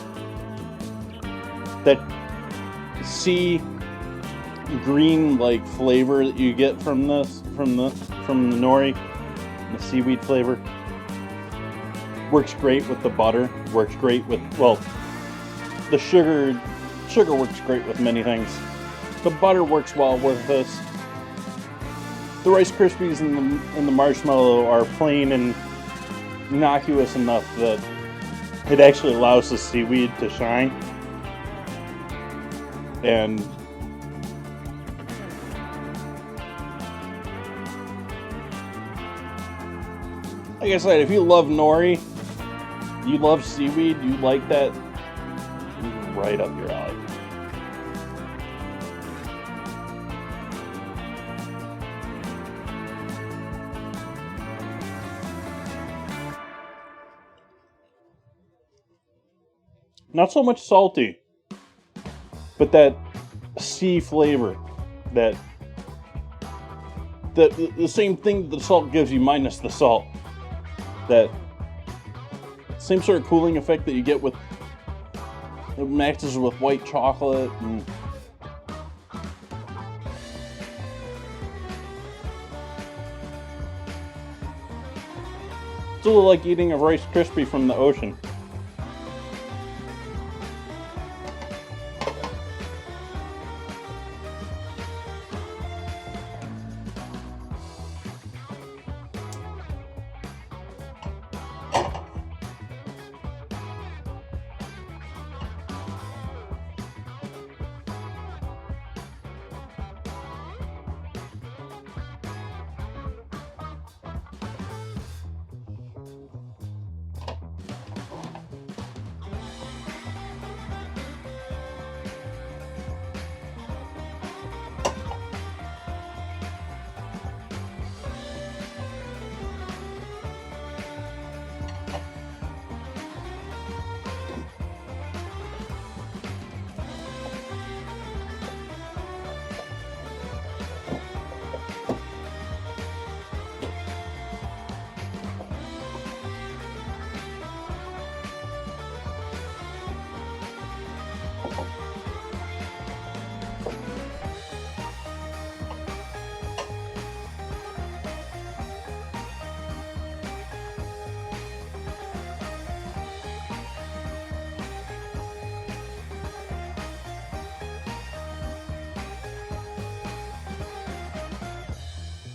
that sea green like flavor that you get from this, from the Nori, the seaweed flavor. Works great with the butter. Works great with, well, the sugar. Sugar works great with many things. The butter works well with this. The Rice Krispies and the marshmallow are plain and innocuous enough that it actually allows the seaweed to shine. And like I said, if you love Nori, you love seaweed, you like that, right up your alley. Not so much salty, but that sea flavor, that the same thing that the salt gives you minus the salt. That same sort of cooling effect that you get with, it matches with white chocolate. And it's a little like eating a Rice Krispie from the ocean.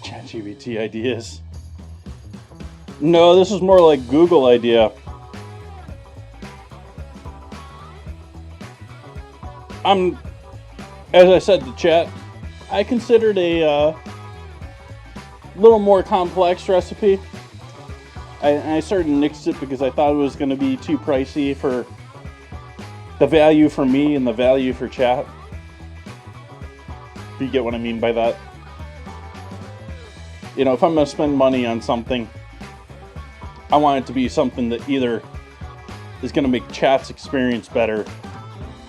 ChatGPT ideas. No, this is more like Google idea. As I said to chat, I considered a little more complex recipe. I started to nix it because I thought it was going to be too pricey for the value for me and the value for chat. If you get what I mean by that. You know, if I'm going to spend money on something, I want it to be something that either is going to make chat's experience better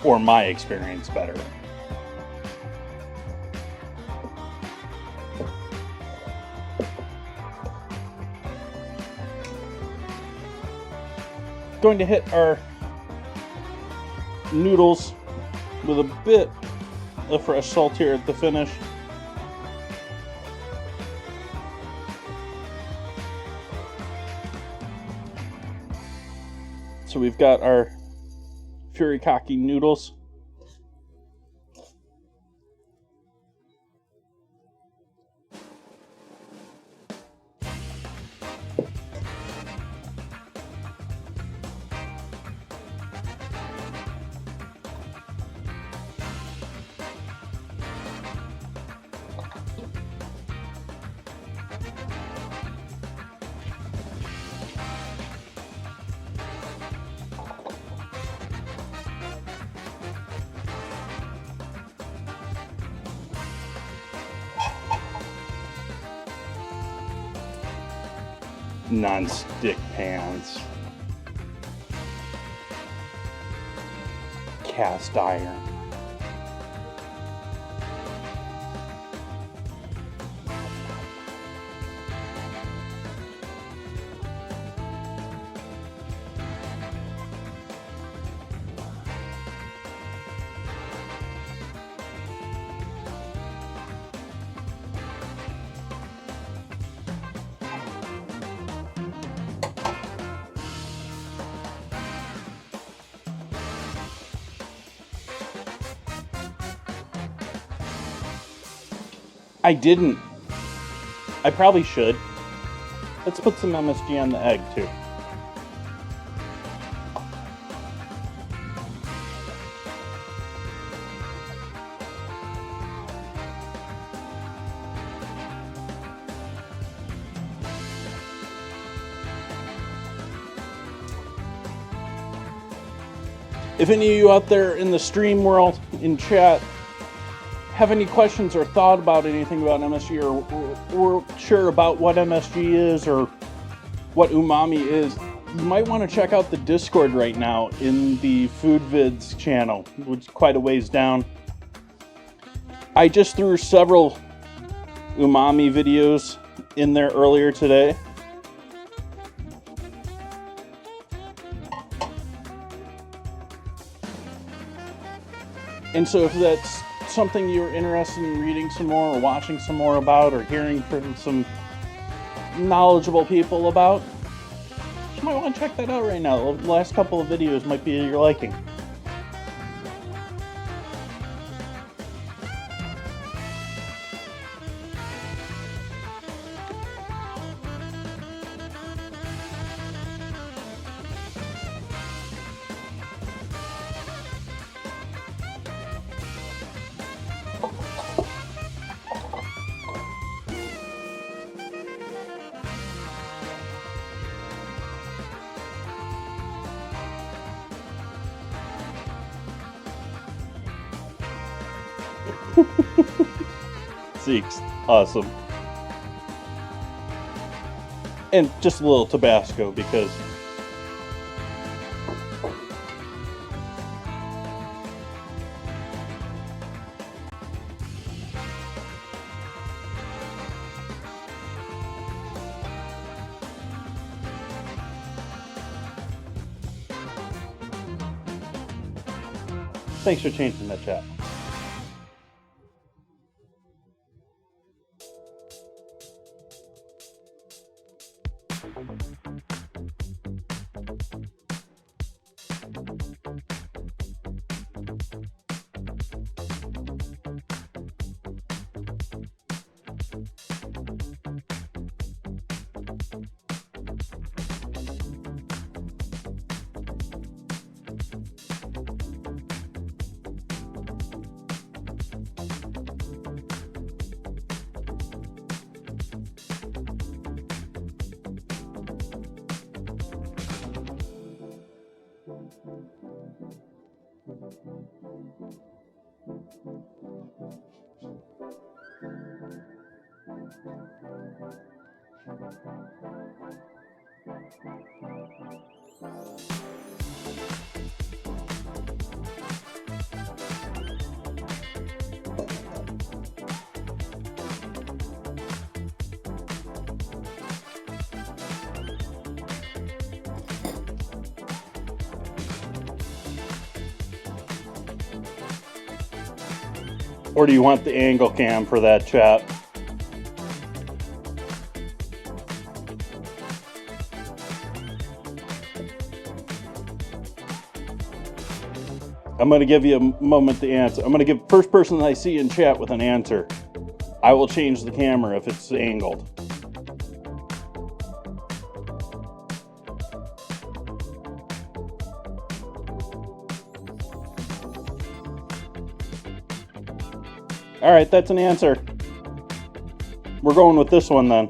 or my experience better. Going to hit our noodles with a bit of fresh salt here at the finish. So we've got our furikake noodles. Non-stick pans, cast iron, I didn't. I probably should. Let's put some MSG on the egg too. If any of you out there in the stream world, in chat, have any questions or thought about anything about MSG or sure about what MSG is or what umami is, you might want to check out the Discord right now in the Food Vids channel, which is quite a ways down. I just threw several umami videos in there earlier today. And so if that's something you're interested in reading some more or watching some more about or hearing from some knowledgeable people about, you might want to check that out right now. The last couple of videos might be your liking. Zeke's awesome. And just a little Tabasco because thanks for changing that chat. Or do you want the angle cam for that, chat? I'm going to give you a moment to answer. I'm going to give first person that I see in chat with an answer. I will change the camera if it's angled. All right, that's an answer. We're going with this one then.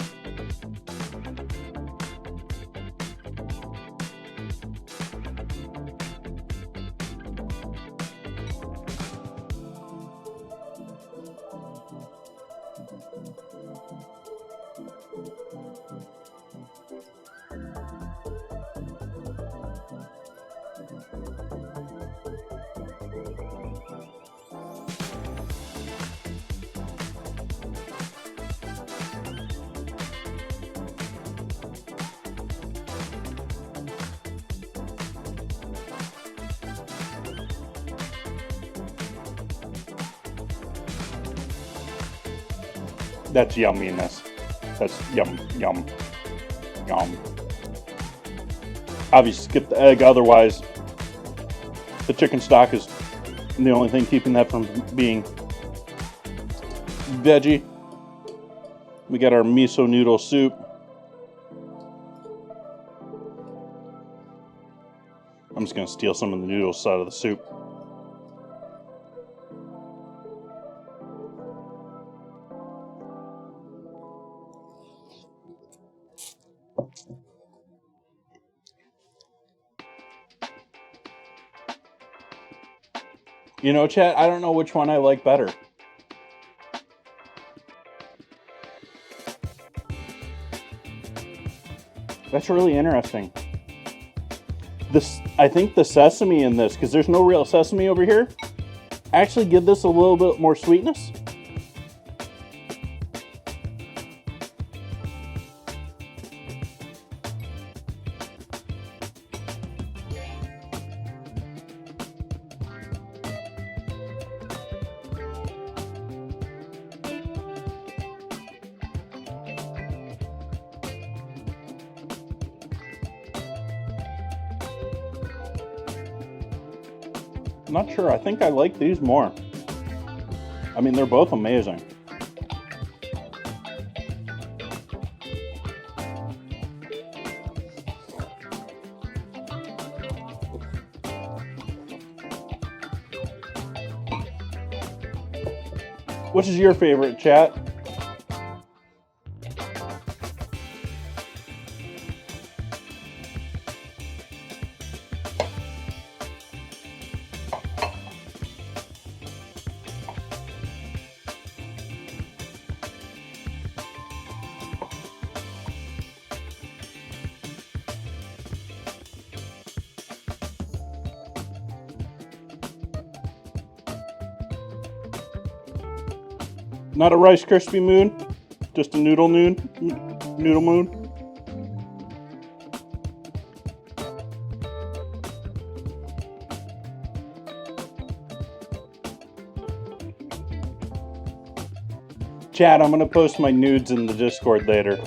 That's yumminess. That's yum, yum, yum. Obviously skip the egg, otherwise the chicken stock is the only thing keeping that from being veggie. We got our miso noodle soup. I'm just gonna steal some of the noodles out of the soup. You know, chat, I don't know which one I like better. That's really interesting. I think the sesame in this, because there's no real sesame over here, actually give this a little bit more sweetness. I'm not sure. I think I like these more. I mean, they're both amazing. Which is your favorite, chat? Not a Rice Krispie moon, just a noodle moon. Noodle moon. Chat, I'm gonna post my nudes in the Discord later.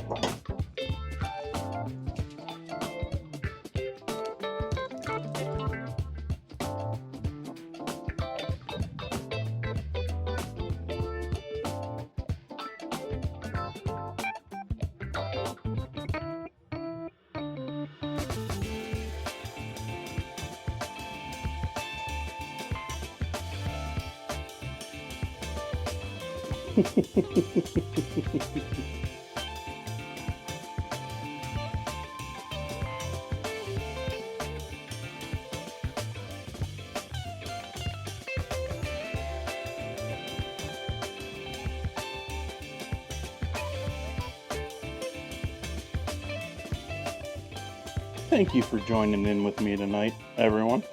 Thank you for joining in with me tonight, everyone.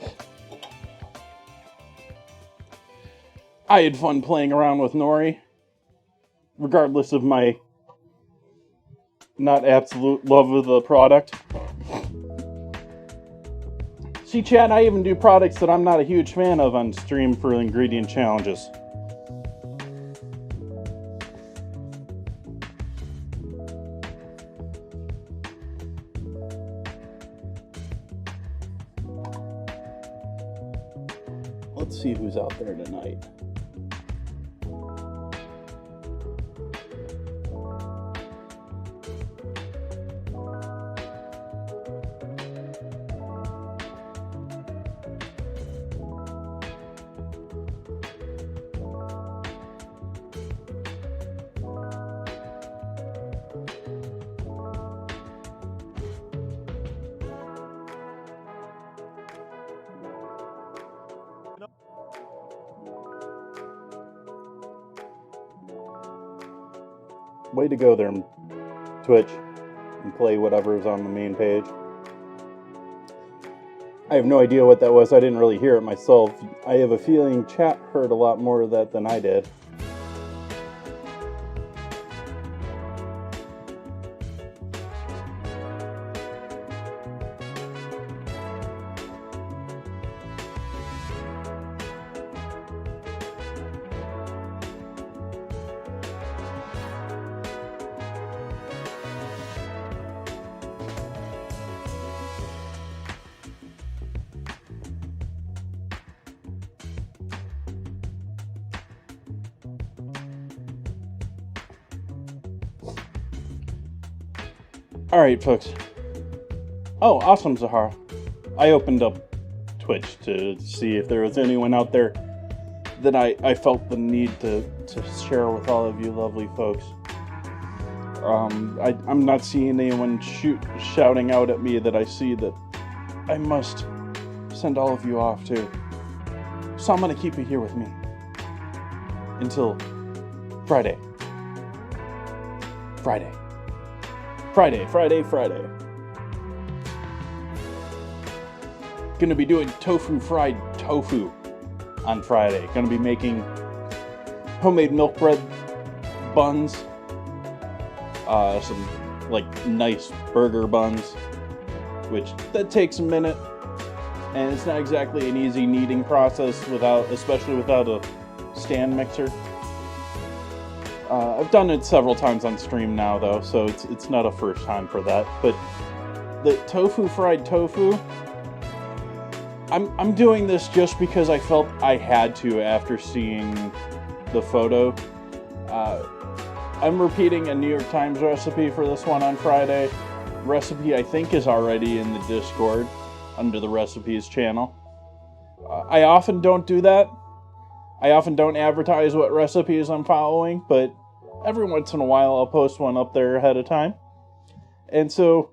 I had fun playing around with Nori, regardless of my not absolute love of the product. See, Chad, I even do products that I'm not a huge fan of on stream for ingredient challenges. Let's see who's out there tonight. Way to go there, Twitch, and play whatever is on the main page. I have no idea what that was. I didn't really hear it myself. I have a feeling chat heard a lot more of that than I did. Alright, folks. Oh, awesome, Zahara. I opened up Twitch to see if there was anyone out there that I felt the need to share with all of you lovely folks. I'm not seeing anyone shouting out at me that I see that I must send all of you off to. So I'm going to keep you here with me until Friday. Gonna be doing fried tofu on Friday. Gonna be making homemade milk bread buns. Some like nice burger buns, which that takes a minute. And it's not exactly an easy kneading process especially without a stand mixer. I've done it several times on stream now, though, so it's not a first time for that. But the fried tofu, I'm doing this just because I felt I had to after seeing the photo. I'm repeating a New York Times recipe for this one on Friday. Recipe I think is already in the Discord under the recipes channel. I often don't do that. I often don't advertise what recipes I'm following, but every once in a while I'll post one up there ahead of time. And so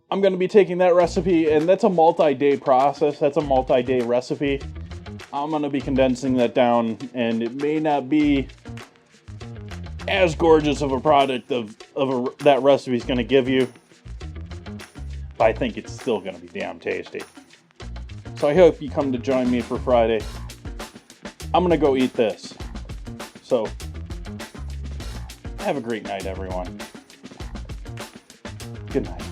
I'm going to be taking that recipe, and that's a multi-day process. That's a multi-day recipe. I'm going to be condensing that down, and it may not be as gorgeous of a product that recipe is going to give you, but I think it's still going to be damn tasty. So I hope you come to join me for Friday. I'm going to go eat this. So, have a great night, everyone. Good night.